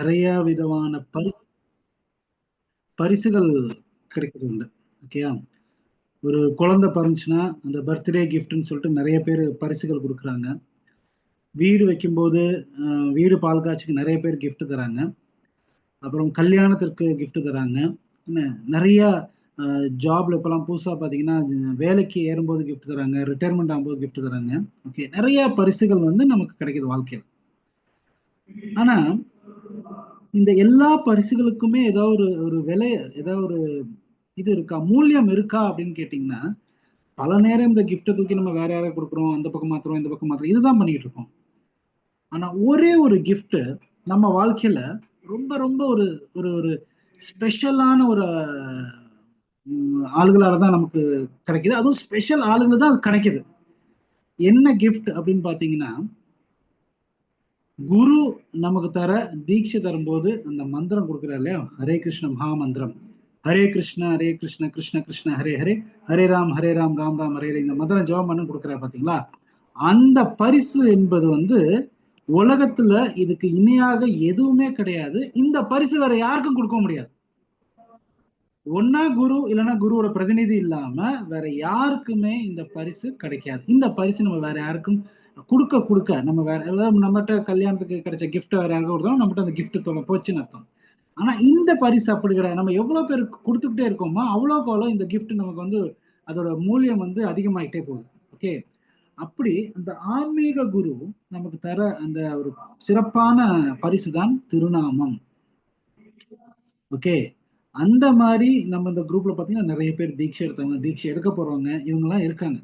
நிறைய விதமான பரிசுகள் கிடைக்கிறது உண்டு. ஓகேயா? ஒரு குழந்தை பிறந்துச்சுன்னா அந்த பர்த்டே கிஃப்ட்னு சொல்லிட்டு நிறைய பேர் பரிசுகள் கொடுக்குறாங்க. வீடு வைக்கும்போது வீடு பால் காட்சிக்கு நிறைய பேர் gift தராங்க. அப்புறம் கல்யாணத்திற்கு gift தராங்க. என்ன நிறைய ஜாப்ல இப்பெல்லாம் புதுசா பார்த்தீங்கன்னா வேலைக்கு ஏறும்போது gift தராங்க, ரிட்டையர்மெண்ட் ஆகும்போது gift தராங்க. ஓகே, நிறைய பரிசுகள் வந்து நமக்கு கிடைக்குது வாழ்க்கையில். ஆனா இந்த எல்லா பரிசுகளுக்குமே ஏதாவது ஒரு ஒரு விலை, ஏதாவது ஒரு இது இருக்கா, மூல்யம் இருக்கா அப்படின்னு கேட்டிங்கன்னா, பல நேரம் இந்த கிஃப்ட்டை தூக்கி நம்ம வேற யாராவது கொடுக்குறோம், அந்த பக்கம் மாத்துறோம், இந்த பக்கம் மாத்துறோம், இதுதான் பண்ணிட்டு இருக்கோம். ஆனா ஒரே ஒரு gift நம்ம வாழ்க்கையில ரொம்ப ரொம்ப ஒரு ஒரு ஒரு ஸ்பெஷலான ஒரு ஆளுகளால தான் நமக்கு கிடைக்குது. அதுவும் ஸ்பெஷல் ஆளுகள் தான் அது கிடைக்குது. என்ன gift அப்படின்னு பாத்தீங்கன்னா, குரு நமக்கு தர தீட்சை தரும்போது அந்த மந்திரம் கொடுக்குறாரு இல்லையா, ஹரே கிருஷ்ண மகா மந்திரம், ஹரே கிருஷ்ண கிருஷ்ண கிருஷ்ண ஹரே ஹரே, ஹரே ராம் ராம் ராம் ஹரே ஹரே, இந்த மந்திரம் ஜெபம் பண்ண கொடுக்குறாரு பாத்தீங்களா? அந்த பரிசு என்பது வந்து உலகத்துல இதுக்கு இணையாக எதுவுமே கிடையாது. இந்த பரிசு வேற யாருக்கும் கொடுக்க முடியாது. ஒன்னா குரு இல்லைன்னா குருவோட பிரதிநிதி இல்லாம வேற யாருக்குமே இந்த பரிசு கிடைக்காது. இந்த பரிசு நம்ம வேற யாருக்கும் கொடுக்க நம்ம வேற ஏதாவது நம்மகிட்ட கல்யாணத்துக்கு கிடைச்ச கிஃப்ட் வேற யாருக்கும் கொடுத்தோம், நம்மகிட்ட அந்த கிஃப்ட் தொலை போச்சுன்னு அர்த்தம். ஆனா இந்த பரிசு அப்படி கிடையாது. நம்ம எவ்வளவு பேருக்கு கொடுத்துக்கிட்டே இருக்கோமோ அவ்வளோக்கு அவ்வளோ இந்த கிஃப்ட் நமக்கு வந்து அதோட மூலியம் வந்து அதிகமாயிட்டே போகுது. ஓகே, அப்படி அந்த ஆன்மீக குரு நமக்கு தர அந்த ஒரு சிறப்பான பரிசு தான் திருநாமம். ஓகே, அந்த மாதிரி நம்ம இந்த குரூப்ல பாத்தீங்கன்னா நிறைய பேர் தீட்சை எடுத்தவங்க, தீட்சை எடுக்க போறவங்க, இவங்க எல்லாம் இருக்காங்க.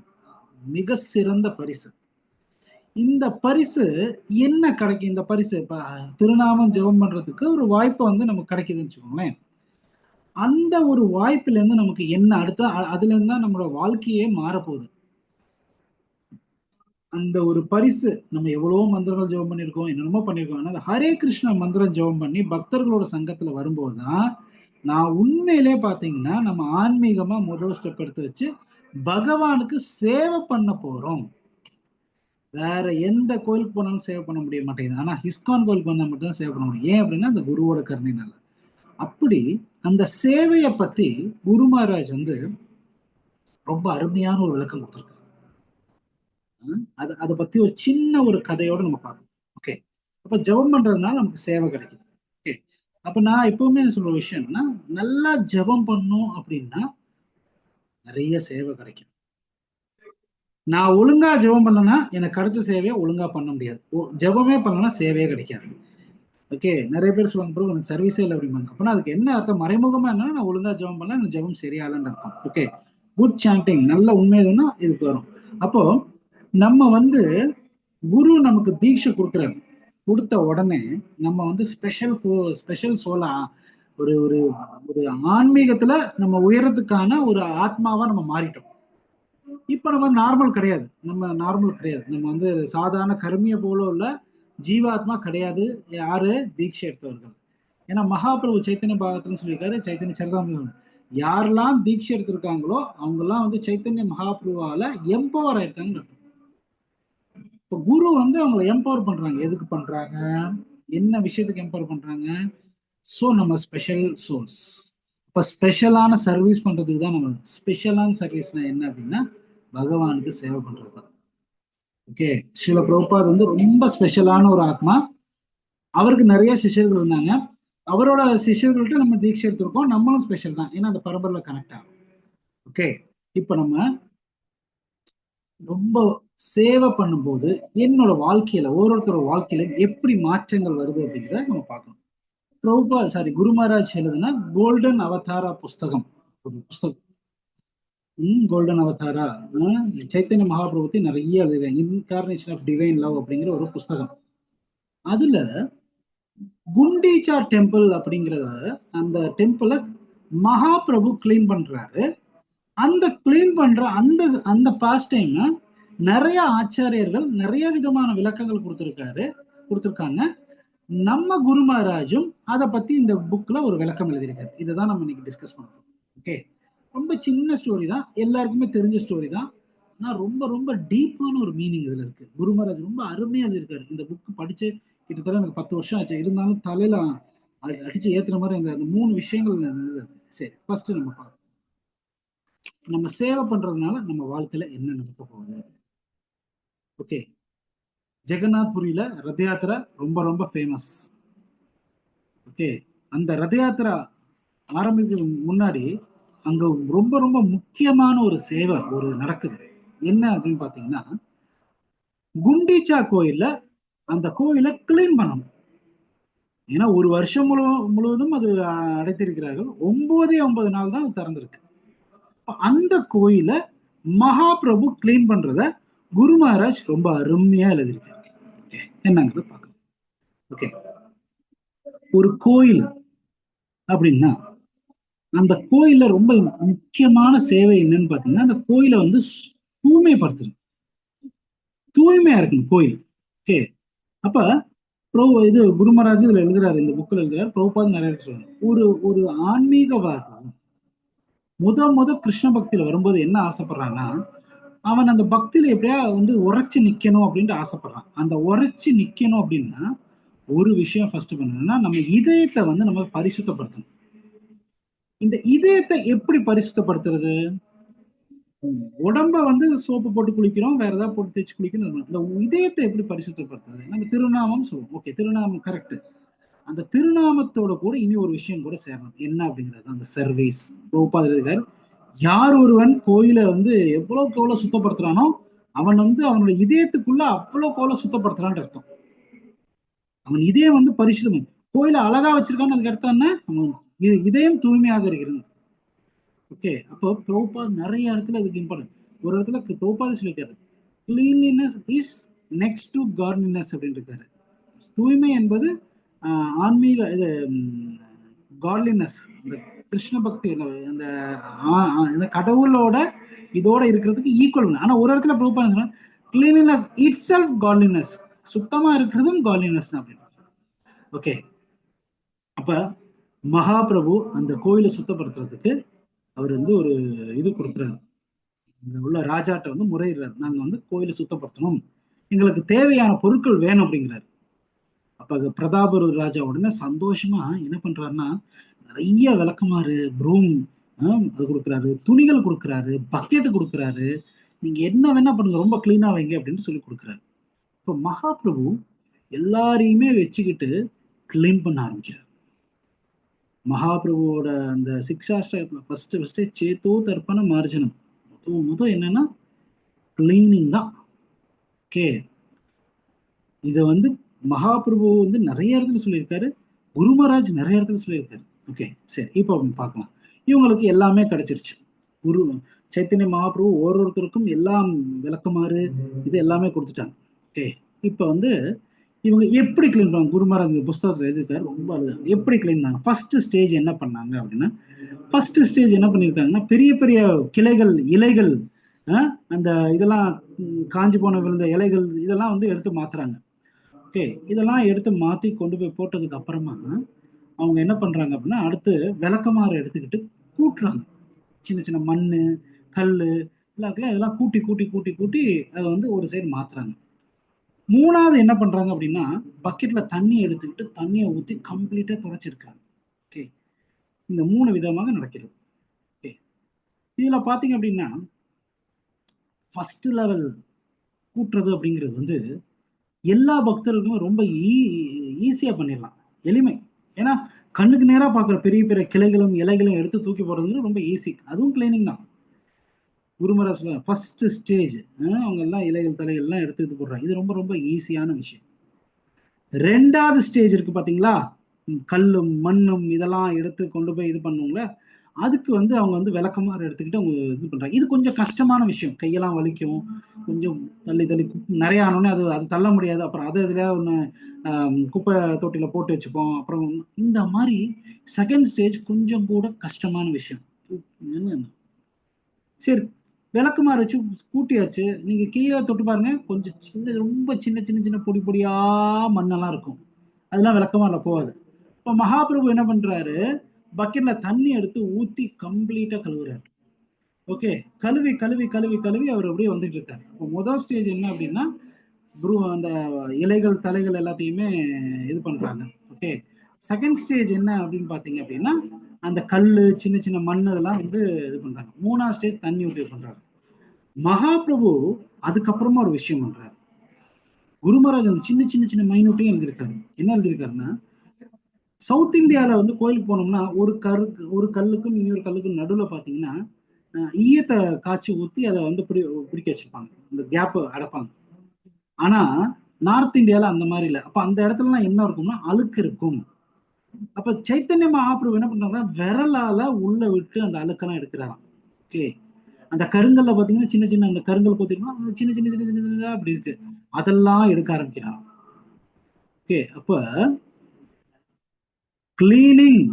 மிக சிறந்த பரிசு. இந்த பரிசு என்ன கிடைக்கும்? இந்த பரிசு இப்ப திருநாமம் ஜெபம் பண்றதுக்கு ஒரு வாய்ப்பு வந்து நமக்கு கிடைக்குதுன்னு வச்சுக்கோங்களேன். அந்த ஒரு வாய்ப்புல இருந்து நமக்கு என்ன அடுத்த அதுல இருந்து தான் நம்மளோட வாழ்க்கையே மாறப்போகுது. அந்த ஒரு பரிசு நம்ம எவ்வளவோ மந்திரங்கள் ஜெபம் பண்ணியிருக்கோம், என்னென்னமோ பண்ணியிருக்கோம். ஆனால் ஹரே கிருஷ்ணா மந்திரம் ஜெபம் பண்ணி பக்தர்களோட சங்கத்துல வரும்போது தான் நான் உண்மையிலே பாத்தீங்கன்னா நம்ம ஆன்மீகமா முதல் ஸ்டெப் எடுத்து வச்சு பகவானுக்கு சேவை பண்ண போறோம். வேற எந்த கோயிலுக்கு போனாலும் சேவை பண்ண முடிய மாட்டேங்குது. ஆனா இஸ்கான் கோயிலுக்கு வந்தா மட்டும் தான் சேவை பண்ண முடியும். ஏன் அப்படின்னா அந்த குருவோட கருணையினால. அப்படி அந்த சேவையை பத்தி குரு மகாராஜ் வந்து ரொம்ப அருமையான ஒரு விளக்கம் கொடுத்திருக்காரு. அதை பத்தி ஒரு சின்ன ஒரு கதையோட நம்ம பார்க்கணும். ஓகே, அப்ப ஜெபம் பண்றதுனால நமக்கு சேவை கிடைக்குது. ஓகே, அப்ப நான் எப்பவுமே சொல்ற விஷயம் என்னன்னா, நல்லா ஜெபம் பண்ணும் அப்படின்னா நிறைய சேவை கிடைக்கும். நான் ஒழுங்கா ஜெபம் பண்ணலன்னா எனக்கு கிடைச்ச சேவையை ஒழுங்கா பண்ண முடியாது. ஜெபமே பண்ணலன்னா சேவையே கிடைக்காது. ஓகே, நிறைய பேர் சொல்லுவாங்க ப்ரோ எனக்கு சர்வீஸே இல்லை அப்படிம்பாங்க. அப்படின்னா அதுக்கு என்ன அர்த்தம்? மறைமுகமா என்ன, நான் ஒழுங்கா ஜெபம் பண்ணல, எனக்கு ஜெபம் சரியாகலன்னு அர்த்தம். ஓகே, குட் சாண்டிங், நல்ல உண்மை எதுன்னா இதுக்கு வரும். அப்போ நம்ம வந்து குரு நமக்கு தீட்சை கொடுக்குறாரு. கொடுத்த உடனே நம்ம வந்து ஸ்பெஷல் சோலா ஒரு ஒரு ஒரு ஆன்மீகத்துல நம்ம உயரத்துக்கான ஒரு ஆத்மாவா நம்ம மாறிட்டோம். இப்ப நம்ம நார்மல் கிடையாது, நம்ம வந்து சாதாரண கருமிய போல உள்ள ஜீவாத்மா கிடையாது. யாரு? தீட்சை எடுத்தவர்கள். ஏன்னா மகாபிரபு சைத்தன்ய பாகத்துன்னு சொல்லியிருக்காரு, சைத்தன்ய சரிதாமிரம், யாரெல்லாம் தீட்சை எடுத்திருக்காங்களோ அவங்க எல்லாம் வந்து சைத்தன்ய மகாபிரபுவால எம்பவர் ஆயிருக்காங்கன்னு அர்த்தம். இப்போ குரு வந்து அவங்களை எம்பவர் பண்றாங்க. எதுக்கு பண்றாங்க? என்ன விஷயத்துக்கு எம்பவர் பண்றாங்க? சோ நம்ம ஸ்பெஷல் சோர்ஸ். இப்ப ஸ்பெஷலான சர்வீஸ் பண்றதுக்கு தான் நம்ம ஸ்பெஷலான சர்வீஸ்னா என்ன அப்படின்னா பகவானுக்கு சேவை பண்றது தான். ஓகே, ஸ்ரீல பிரபுபாத் வந்து ரொம்ப ஸ்பெஷலான ஒரு ஆத்மா. அவருக்கு நிறைய சிஷ்யர்கள் இருந்தாங்க. அவரோட சிஷ்யர்கள்ட்ட நம்ம தீட்சை எடுத்திருக்கோம். நம்மளும் ஸ்பெஷல் தான், ஏன்னா அந்த பரம்பரையில கனெக்ட் ஆகும். ஓகே, இப்ப நம்ம ரொம்ப சேவை பண்ணும்போது என்னோட வாழ்க்கையில ஒவ்வொருத்தரோட வாழ்க்கையில எப்படி மாற்றங்கள் வருது அப்படிங்கிறத நம்ம பார்க்கணும். பிரபுபா சாரி குரு மகாராஜ் எழுதுனா கோல்டன் அவதாரா புஸ்தகம், ஒரு புஸ்தகம். கோல்டன் அவதாரா, சைத்தன்ய மகாபிரபுத்தி நிறைய இன்கார்னேஷன் ஆஃப் டிவைன் லவ் அப்படிங்கிற ஒரு புஸ்தகம். அதுல குண்டீச்சா டெம்பிள் அப்படிங்கிறத, அந்த டெம்பிளை மகாபிரபு கிளீன் பண்றாரு. அந்த கிளீன் பண்ற அந்த அந்த பாஸ்ட் டைம் நிறைய ஆச்சாரியர்கள் நிறைய விதமான விளக்கங்கள் கொடுத்திருக்காங்க. நம்ம குரு மகாராஜும் அதை பத்தி இந்த புக்ல ஒரு விளக்கம் எழுதியிருக்காரு. இதுதான் நம்ம இன்னைக்கு டிஸ்கஸ் பண்றோம். ஓகே, ரொம்ப சின்ன ஸ்டோரி தான், எல்லாருக்குமே தெரிஞ்ச ஸ்டோரி தான். ஆனா ரொம்ப ரொம்ப டீப்பான ஒரு மீனிங் இதுல இருக்கு. குரு மகாராஜ் ரொம்ப அருமையா எழுதியிருக்காரு. இந்த புக் படிச்சு கிட்டத்தட்ட எனக்கு 10 வருஷம் ஆச்சு. இருந்தாலும் தலையில அடிச்சு ஏத்துற மாதிரி அந்த 3 விஷயங்கள் சரி ஃபர்ஸ்ட் நம்ம பார்ப்போம். நம்ம சேவை பண்றதுனால நம்ம வாழ்க்கையில என்ன நடக்க போகுது. ஓகே, ஜெகநாத் புரியில ரத யாத்திரை ரொம்ப ரொம்ப ஃபேமஸ். ஓகே, அந்த ரத யாத்திரா ஆரம்பிக்கிறதுக்கு முன்னாடி அங்க ரொம்ப ரொம்ப முக்கியமான ஒரு சேவை ஒரு நடக்குது. என்ன அப்படின்னு பாத்தீங்கன்னா, குண்டீச்சா கோயில்ல அந்த கோயிலை கிளீன் பண்ணணும். ஏன்னா ஒரு வருஷம் முழுவதும் அது அடைத்திருக்கிறார்கள். 9 நாள் தான் அது திறந்திருக்கு. அந்த கோயிலை மகாபிரபு கிளீன் பண்றத குரு மகாராஜ் ரொம்ப அருமையா எழுதியிருக்காரு. என்னங்கிறது பார்க்கலாம். ஓகே, ஒரு கோயில் அப்படின்னா அந்த கோயில்ல ரொம்ப முக்கியமான சேவை என்னன்னு பாத்தீங்கன்னா, அந்த கோயிலை வந்து தூய்மைப்படுத்தணும். தூய்மையா இருக்கணும் கோயில். ஓகே, அப்ப இது குருமராஜ் இதுல எழுதுறாரு, இந்த புக்ல எழுதுறாரு, பிரபுபாத் நிறைய சொல்றாரு. ஒரு ஒரு ஆன்மீகவாதி முத கிருஷ்ண பக்தியில வரும்போது என்ன ஆசைப்படுறான்னா, அவன் அந்த பக்தியில எப்படியா வந்து உரைச்சு நிக்கணும் அப்படின்ட்டு ஆசைப்படுறான். அந்த உரைச்சு நிக்கணும் அப்படின்னா ஒரு விஷயம் ஃபர்ஸ்ட் பண்ணணும்னா, நம்ம இதயத்தை வந்து நம்ம பரிசுத்தப்படுத்தணும். இந்த இதயத்தை எப்படி பரிசுத்தப்படுத்துறது? உடம்ப வந்து சோப்பு போட்டு குளிக்கிறோம், வேற ஏதாவது போட்டு தேய்ச்சி குளிக்கணும். இந்த இதயத்தை எப்படி பரிசுத்தப்படுத்துறது? நம்ம திருநாமம் சொல்லுவோம். ஓகே, திருநாமம் கரெக்ட். அந்த திருநாமத்தோட கூட இனி ஒரு விஷயம் கூட சேரணும். என்ன அப்படிங்கிறது அந்த சர்வீஸ். பிரபுபாதர் யார் ஒருவன் கோயிலை வந்து எவ்வளவுக்கு எவ்வளவு சுத்தப்படுத்துறானோ அவன் வந்து அவனோட இதயத்துக்குள்ள அவ்வளவுக்கு எவ்வளவு சுத்தப்படுத்துறான்னு அர்த்தம். அவன் இதயம் வந்து பரிசுத்தம். கோயிலை அழகா வச்சிருக்கான்னு அதுக்கு அர்த்தம் என்ன? அவன் இதயம் தூய்மையாக இருக்கிறது. ஓகே, அப்போ பிரபுபாத் நிறைய இடத்துல இதுக்கு இம்பார்ட்டன்ட். ஒரு இடத்துல பிரபுபாத் சொல்லியிருக்காரு, cleanliness is next to godliness அப்படின்னு இருக்காரு. தூய்மை என்பது ஆன்மீக இது காட்லினஸ், இந்த கிருஷ்ண பக்தி, அந்த கடவுளோட இதோட இருக்கிறதுக்கு ஈக்குவல். ஆனா ஒரு இடத்துல பிரபுபாத் சொன்னா கிளீன்லினஸ் இட் செல்ஃப் காட்லினஸ், சுத்தமா இருக்கிறதும் காட்லினஸ் அப்படின்னு. ஓகே, அப்ப மகாபிரபு அந்த கோயிலை சுத்தப்படுத்துறதுக்கு அவர் வந்து ஒரு இது கொடுக்குறாரு. இங்க உள்ள ராஜாட்ட வந்து முறையிடுறாரு, நாங்க வந்து கோயிலை சுத்தப்படுத்தணும், எங்களுக்கு தேவையான பொருட்கள் வேணும் அப்படிங்கிறாரு. அப்ப பிரதாபர் ராஜா உடனே சந்தோஷமா என்ன பண்றாருன்னா, நிறைய விளக்குமாறு, ப்ரூம் அது கொடுக்குறாரு, துணிகள் கொடுக்குறாரு, பக்கெட் கொடுக்குறாரு, நீங்க என்ன வேணா பண்ணுங்க, ரொம்ப கிளீனா வைங்க அப்படின்னு சொல்லி கொடுக்குறாரு. இப்ப மகாபிரபு எல்லாரையுமே வச்சுக்கிட்டு கிளீன் பண்ண ஆரம்பிக்கிறார். மகாபிரபுவோட அந்த சிக்ஷாஷ்டகத்துல ஃபர்ஸ்ட் சேத்தோ தர்ப்பண மார்ஜனம், முதல் என்னன்னா கிளீனிங் தான். ஓகே, இத வந்து மகாபிரபு வந்து நிறைய இடத்துல சொல்லியிருக்காரு, குருமராஜ் நிறைய இடத்துல சொல்லியிருக்காரு. ஓகே, சரி, இப்போ பார்க்கலாம். இவங்களுக்கு எல்லாமே கிடைச்சிருச்சு. குரு சைத்தன்ய மகாபிரபு ஒவ்வொருத்தருக்கும் எல்லாம் விளக்குமாறு இது எல்லாமே கொடுத்துட்டாங்க. ஓகே, இப்போ வந்து இவங்க எப்படி கிளீன் பண்ணாங்க? குருமராஜ் புஸ்தகத்துல எழுதியிருக்காரு, ரொம்ப எப்படி கிளீன் பண்ணாங்க. ஃபர்ஸ்ட் ஸ்டேஜ் என்ன பண்ணாங்க அப்படின்னா, ஃபர்ஸ்ட் ஸ்டேஜ் என்ன பண்ணியிருக்காங்கன்னா, பெரிய பெரிய கிளைகள், இலைகள், அந்த இதெல்லாம் காஞ்சி போன விழுந்த இலைகள் இதெல்லாம் வந்து எடுத்து மாத்துறாங்க. ஓகே, இதெல்லாம் எடுத்து மாத்தி கொண்டு போய் போட்டதுக்கு அப்புறமா அவங்க என்ன பண்றாங்க அப்படின்னா, அடுத்து விளக்கமாறு எடுத்துக்கிட்டு கூட்டுறாங்க. சின்ன சின்ன மண்ணு, கல்லு எல்லாருக்குலாம் இதெல்லாம் கூட்டி கூட்டி கூட்டி கூட்டி அதை வந்து ஒரு சைடு மாத்துறாங்க. மூணாவது என்ன பண்றாங்க அப்படின்னா, பக்கெட்ல தண்ணி எடுத்துக்கிட்டு தண்ணியை ஊற்றி கம்ப்ளீட்டா துடைச்சிருக்காங்க. ஓகே, இந்த 3 விதமாக நடக்கிறது. ஓகே, இதுல பாத்தீங்க அப்படின்னா ஃபர்ஸ்ட் லெவல் கூட்டுறது அப்படிங்கிறது வந்து எல்லா பக்தர்களுக்கும் ரொம்ப ஈஸியா பண்ணிடலாம், எளிமை. ஏன்னா கண்ணுக்கு நேரா பாக்குற பெரிய பெரிய கிளைகளும் இலைகளும் எடுத்து தூக்கி போடுறது ரொம்ப ஈஸி, அதுவும் கிளீனிங் தான். குருமராஜ் ஃபர்ஸ்ட் ஸ்டேஜ் அவங்க எல்லாம் இலைகள் தலைகள் எல்லாம் எடுத்து இது போடுறாங்க, இது ரொம்ப ரொம்ப ஈஸியான விஷயம். ரெண்டாவது ஸ்டேஜ் இருக்கு பாத்தீங்களா, கல்லும் மண்ணும் இதெல்லாம் எடுத்து கொண்டு போய் இது பண்ணுவாங்களே, அதுக்கு வந்து அவங்க வந்து விளக்கமாறு எடுத்துக்கிட்டு அவங்க இது பண்றாங்க. இது கொஞ்சம் கஷ்டமான விஷயம், கையெல்லாம் வலிக்கும், கொஞ்சம் தள்ளி தள்ளி நிறைய ஆனோடனே அது அது தள்ள முடியாது, அப்புறம் அது இதுல ஒன்று குப்பை தொட்டியில போட்டு வச்சுப்போம். அப்புறம் இந்த மாதிரி செகண்ட் ஸ்டேஜ் கொஞ்சம் கூட கஷ்டமான விஷயம். சரி, விளக்குமாறு வச்சு கூட்டியாச்சு, நீங்க கீழே தொட்டு பாருங்க, கொஞ்சம் சின்ன, ரொம்ப சின்ன சின்ன சின்ன பொடி பொடியா மண்ணெல்லாம் இருக்கும், அதெல்லாம் விளக்கமாறுல போகாது. இப்ப மகாபிரபு என்ன பண்றாரு, பக்கெட்ல தண்ணி எடுத்து ஊத்தி கம்ப்ளீட்டா கழுவுறாரு. ஓகே, கழுவி கழுவி கழுவி கழுவி அவர் அப்படியே வந்துட்டு இருக்காரு. இப்போ முதல் ஸ்டேஜ் என்ன அப்படின்னா, அந்த இலைகள் தலைகள் எல்லாத்தையுமே இது பண்றாங்க. ஓகே, செகண்ட் ஸ்டேஜ் என்ன அப்படின்னு பாத்தீங்க அப்படின்னா அந்த கல்லு சின்ன சின்ன மண் இதெல்லாம் வந்து இது பண்றாங்க. 3ஆவது ஸ்டேஜ் தண்ணி ஊற்றி பண்றாங்க. மகாபிரபு அதுக்கப்புறமா ஒரு விஷயம் பண்றாரு. குரு மகாராஜ் அந்த சின்ன சின்ன சின்ன மைனூட்டையும் எழுதியிருக்காரு. என்ன எழுதியிருக்காருன்னா, சவுத் இந்தியால வந்து கோயிலுக்கு போனோம்னா ஒரு கல்லுக்கும் இன்னொரு கல்லுக்கும் நடுவுல பாத்தீங்கன்னா ஈயத்தை காய்ச்சி ஊத்தி அதை வந்து பிடிக்க வச்சிருப்பாங்க, இந்த கேப் அடைப்பாங்க. ஆனா நார்த் இந்தியால அந்த மாதிரி இல்லை. அப்ப அந்த இடத்துலலாம் என்ன இருக்கும்னா அழுக்கு இருக்கும். அப்ப சைத்தன்ய மகாபிரபு என்ன பண்றாங்கன்னா விரலால உள்ள விட்டு அந்த அழுக்கெல்லாம் எடுக்கிறாராம். ஓகே, அந்த கருங்கல்ல பாத்தீங்கன்னா சின்ன சின்ன அந்த கருங்கல் கொத்திருக்கோம், சின்ன சின்ன சின்ன சின்ன சின்னதா அப்படி இருக்கு, அதெல்லாம் எடுக்க ஆரம்பிக்கிறாராம். ஓகே, அப்ப கிளீனிங்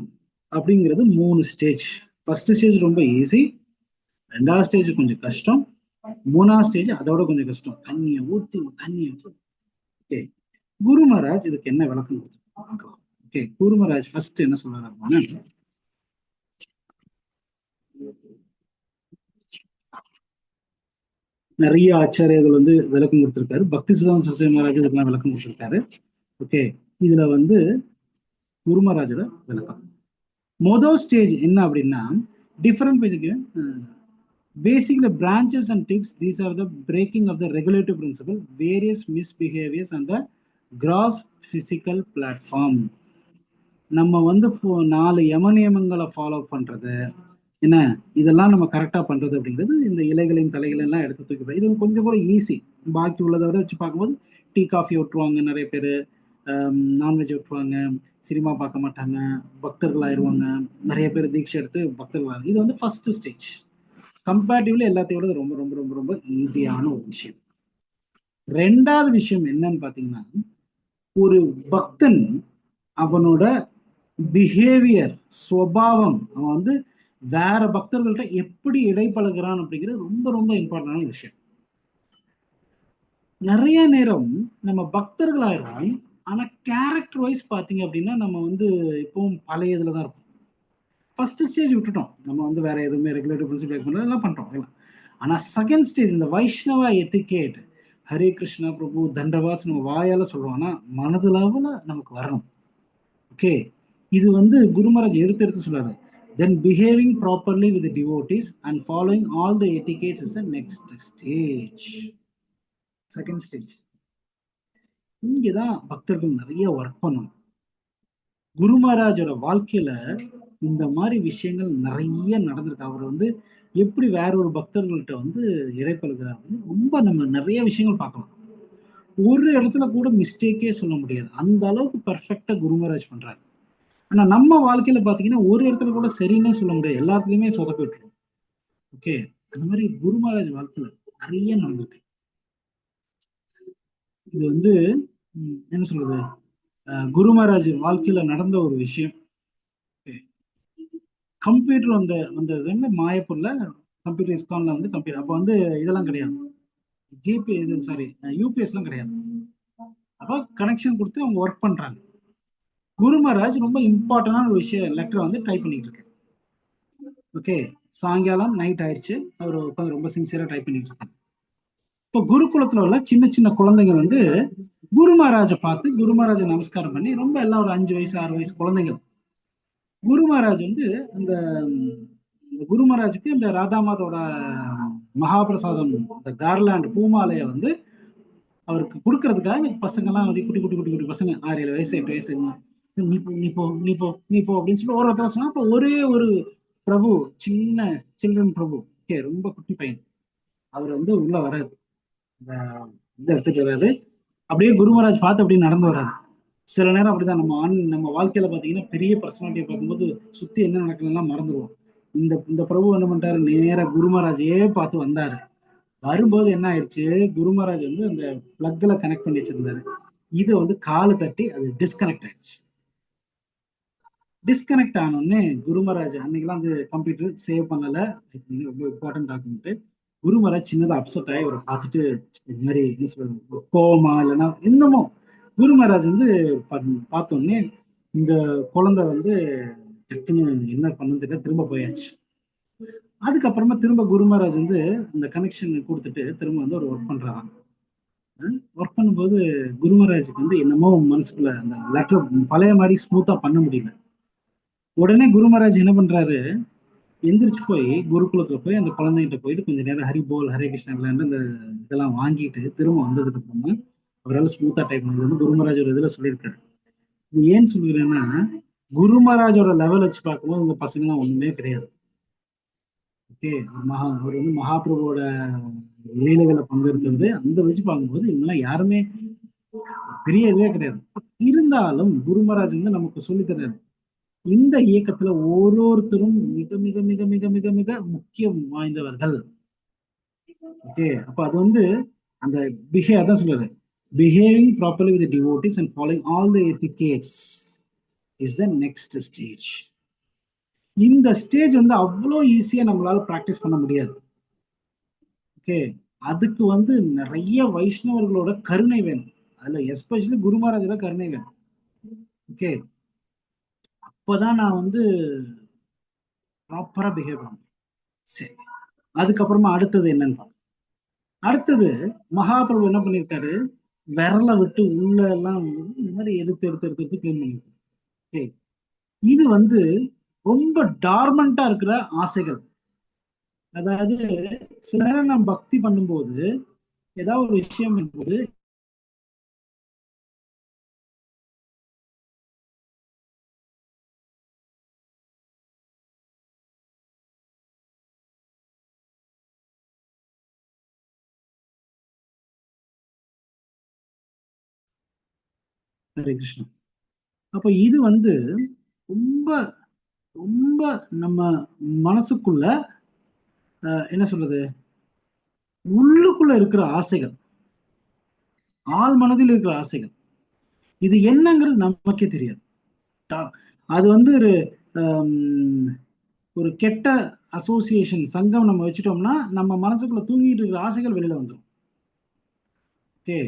அப்படிங்கிறது 3 ஸ்டேஜ். ஃபர்ஸ்ட் ஸ்டேஜ் ரொம்ப ஈஸி, 2வது ஸ்டேஜ் கொஞ்சம் கஷ்டம், 3வது ஸ்டேஜ் அதோட கொஞ்சம் கஷ்டம். தண்ணியை ஊத்தி ஓகே, குரு மகாராஜ் இதுக்கு என்ன விளக்கம் கொடுத்து ஓகே, குரு மகாராஜ் ஃபர்ஸ்ட் என்ன சொல்றாரு, நிறைய ஆச்சாரியர்கள் வந்து விளக்கம் கொடுத்திருக்காரு. பக்தி சிதாந்த சரஸ்வதி மகாராஜ் இதுக்கெல்லாம் விளக்கம் கொடுத்திருக்காரு. ஓகே, இதுல வந்து குரு மகாராஜோட விளக்கம் மொதல் ஸ்டேஜ் என்ன அப்படின்னா டிஃபரெண்ட் பேஜுக்கு basically branches and ticks, these are the breaking of the regulative principle, various misbehaviors on the gross physical platform. நம்ம வந்து 4 யம நியமங்களை ஃபாலோ பண்றது என்ன, இதெல்லாம் நம்ம கரெக்டா பண்றது அப்படிங்கிறது இந்த இலைகளையும் தலைகளையும் எல்லாம் எடுத்து தூக்கி இது கொஞ்சம் கூட ஈஸி. பாக்கி உள்ளதை விட வச்சு பார்க்கும்போது டீ காஃபி விட்டுருவாங்க நிறைய பேர், நான்வெஜ் விட்டுருவாங்க, சினிமா பார்க்க மாட்டாங்க, பக்தர்கள் ஆயிடுவாங்க, நிறைய பேர் தீட்சை எடுத்து பக்தர்கள். இது வந்து ஃபர்ஸ்ட் ஸ்டேஜ். கம்பேரிட்டிவ்லி எல்லாத்தையும் விட ரொம்ப ரொம்ப ரொம்ப ரொம்ப ஈஸியான ஒரு விஷயம். 2வது விஷயம் என்னன்னு பாத்தீங்கன்னா, ஒரு பக்தன் அவனோட பிஹேவியர் சுவாவம், அவன் வந்து வேற பக்தர்கள்ட்ட எப்படி இடைப்பழகிறான் அப்படிங்கிறது ரொம்ப ரொம்ப இம்பார்ட்டன்டான விஷயம். நிறைய நேரம் நம்ம பக்தர்கள் ஆயிரும், ஆனா கேரக்டர் வைஸ் பாத்தீங்க அப்படின்னா நம்ம வந்து இப்பவும் பழைய இதுல தான் இருப்போம். ஃபர்ஸ்ட் ஸ்டேஜ் விட்டுட்டோம், நம்ம வந்து வேற எதுவுமே ரெகுலேட்டரி பிரின்சிபல் எல்லாம் பண்றோம். ஆனா செகண்ட் ஸ்டேஜ் இந்த வைஷ்ணவ எத்திகேட், ஹரே கிருஷ்ணா பிரபு தண்டவாஸ் நம்ம வாயால சொல்றோம், ஆனா மனதளவுல நமக்கு வரணும். ஓகே, இது வந்து குரு மகாராஜ் எடுத்து எடுத்து சொல்றாரு. Then behaving properly with devotees and following all the etiquettes is the next stage, second stage. இங்கதான் பக்தர்கள் நிறைய ஒர்க் பண்ணணும். குரு மகாராஜோட வாழ்க்கையில இந்த மாதிரி விஷயங்கள் நிறைய நடந்திருக்கு. அவர் வந்து எப்படி வேற ஒரு பக்தர்கள்ட்ட வந்து இடைப்பழுகிறார், ரொம்ப நம்ம நிறைய விஷயங்கள் பார்க்கலாம். ஒரு இடத்துல கூட மிஸ்டேக்கே சொல்ல முடியாது, அந்த அளவுக்கு பர்ஃபெக்டா குரு மகாராஜ் பண்றாரு. ஆனா நம்ம வாழ்க்கையில பாத்தீங்கன்னா ஒரு இடத்துல கூட சரின்னே சொல்ல முடியாது, எல்லா இடத்துலயுமே சொதப்பிட்டுரும். ஓகே, அந்த மாதிரி குரு மகாராஜ் வாழ்க்கையில நிறைய நடந்திருக்கு. இது வந்து என்ன சொல்றது, குரு மகாராஜ் வாழ்க்கையில நடந்த ஒரு விஷயம். கம்ப்யூட்டர் வந்தது மாயப்பூர்ல, கம்ப்யூட்டர் இஸ்கான்ல வந்து கம்ப்யூட்டர் அப்ப வந்து இதெல்லாம் கிடையாது, ஜிபி இது சாரி யூபிஎஸ் எல்லாம் கிடையாது. அப்ப கனெக்ஷன் கொடுத்து அவங்க ஒர்க் பண்றாங்க. குரு மகாராஜ் ரொம்ப இம்பார்ட்டன்டான ஒரு விஷயம் லெட்டர் வந்து டைப் பண்ணிட்டு இருக்கு. ஓகே, சாயங்காலம் நைட் ஆயிடுச்சு, அவர் உட்காந்து ரொம்ப சின்சியரா டைப் பண்ணிட்டு இருக்காங்க. இப்போ குருகுலத்துல உள்ள சின்ன சின்ன குழந்தைங்க வந்து குரு மகாராஜை பார்த்து குரு மகாராஜ நமஸ்காரம் பண்ணி, ரொம்ப எல்லாம் ஒரு 5 வயசு 6 வயசு குழந்தைங்க. குரு மகாராஜ் வந்து அந்த குரு மகாராஜுக்கு இந்த ராதாமாதோட மகாபிரசாதம் இந்த கார்லாண்ட் பூமாலைய வந்து அவருக்கு கொடுக்கறதுக்காக பசங்க எல்லாம் வந்து குட்டி குட்டி குட்டி குட்டி பசங்க 6 7 வயசு 8 வயசு, நீ போ நீ போ நீ போ நீ போ அப்படின்னு சொல்லி ஒரு ஒருத்தர் சொன்னா, அப்ப ஒரே ஒரு பிரபு, சின்ன சில்ட்ரன் பிரபு, ஓகே ரொம்ப குட்டி பையன், அவர் வந்து உள்ள வராது, இந்த எடுத்துட்டு வராது. அப்படியே குரு மகாராஜ் பார்த்து அப்படியே நடந்து வராது. சில நேரம் அப்படிதான் நம்ம நம்ம வாழ்க்கையில பாத்தீங்கன்னா பெரிய பர்சனாலிட்டியை பார்க்கும்போது சுத்தி என்ன நடக்குதுலாம் மறந்துடுவோம். இந்த பிரபு என்ன பண்ணிட்டாரு, நேர குரு மகாராஜையே பார்த்து வந்தாரு. வரும்போது என்ன ஆயிடுச்சு, குரு மகாராஜ் வந்து அந்த பிளக்ல கனெக்ட் பண்ணி வச்சிருந்தாரு, இதை வந்து காலு தட்டி அது டிஸ்கனெக்ட் ஆயிடுச்சு. டிஸ்கனெக்ட் ஆனோடனே குரு மகாராஜ் அன்னைக்கெல்லாம் வந்து கம்ப்யூட்டர் சேவ் பண்ணல, ரொம்ப இம்பார்ட்டன்ட் டாக்குமெண்ட். குரு மகாராஜ் சின்னதா அப்செட் ஆகி அவரை பார்த்துட்டு இந்த மாதிரி என்ன சொல்றது கோவமா இல்லைன்னா இன்னமும் குரு மகாராஜ் வந்து பார்த்தோன்னே இந்த குழந்தை வந்து டக்குன்னு என்ன பண்ணுன்னு தெரியல, திரும்ப போயாச்சு. அதுக்கப்புறமா திரும்ப குரு மகாராஜ் வந்து இந்த கனெக்ஷன் கொடுத்துட்டு திரும்ப வந்து ஒரு ஒர்க் பண்றாங்க. ஒர்க் பண்ணும்போது குரு மகாராஜுக்கு வந்து என்னமோ மனசுக்குள்ள அந்த லெட்டர் பழைய மாதிரி ஸ்மூத்தா பண்ண முடியல. உடனே குரு மகாராஜ் என்ன பண்றாரு, எந்திரிச்சு போய் குருகுலத்துல போய் அந்த குழந்தைகிட்ட போயிட்டு கொஞ்ச நேரம் ஹரி போல் ஹரே கிருஷ்ணா விளையாண்டு அந்த இதெல்லாம் வாங்கிட்டு திரும்ப வந்ததுக்கு அப்புறமா அவரால் ஸ்மூத்தா டைப் பண்ணது வந்து குரு மகாராஜ் ஒரு இதுல சொல்லியிருக்காரு. இது ஏன் சொல்லுகிறேன்னா, குரு மகாராஜோட லெவல் வச்சு பார்க்கும்போது இந்த பசங்கலாம் ஒண்ணுமே கிடையாது. ஓகே, அவர் வந்து மகாபிரபுவோட லீலைகளை பங்கெடுத்தவர். அந்த வச்சு பார்க்கும்போது இவங்கெல்லாம் யாருமே பெரிய இதுவே கிடையாது. இருந்தாலும் குரு மகாராஜ் வந்து நமக்கு சொல்லித் தர்றாரு, இந்த இயக்கத்துல ஒவ்வொருத்தரும் மிக மிக மிக மிக மிக மிக முக்கியம் வாய்ந்தவர்கள். ஓகே, அப்ப அது வந்து அந்த அதான் சொல்றாரு, behaving properly with devotees and following all the etiquettes is the next stage. இந்த ஸ்டேஜ் வந்து அவ்வளோ ஈஸியா நம்மளால பிராக்டிஸ் பண்ண முடியாது. ஓகே, அதுக்கு வந்து நிறைய வைஷ்ணவர்களோட கருணை வேணும். அதுல எஸ்பெஷலி குரு மகாராஜோட கருணை வேணும். ஓகே, அப்பதான் நான் வந்து ப்ராப்பரா பிஹேவ் பண்ணுவேன். சரி, அதுக்கப்புறமா அடுத்தது என்னன்னு பார்க்கலாம். அடுத்தது மகாபிரபு என்ன பண்ணிருக்காரு, விரல விட்டு உள்ள எல்லாம் இந்த மாதிரி எடுத்து எடுத்து எடுத்து எடுத்து கிளீன் பண்ணிருக்காரு. ஓகே, இது வந்து ரொம்ப டார்மண்டா இருக்கிற ஆசைகள். அதாவது சில நேரம் நம்ம பக்தி பண்ணும்போது ஏதாவது ஒரு விஷயம் போது ஹரே கிருஷ்ணா. அப்ப இது வந்து ரொம்ப ரொம்ப நம்ம மனசுக்குள்ள என்ன சொல்றது, உள்ளுக்குள்ள இருக்கிற ஆசைகள், ஆள் மனதில் இருக்கிற ஆசைகள், இது என்னங்கிறது நமக்கே தெரியாது. அது வந்து ஒரு ஆம், ஒரு கெட்ட அசோசியேஷன் சங்கம் நம்ம வச்சுட்டோம்னா நம்ம மனசுக்குள்ள தூங்கிட்டு இருக்கிற ஆசைகள் வெளியில வந்துடும். ஓகே,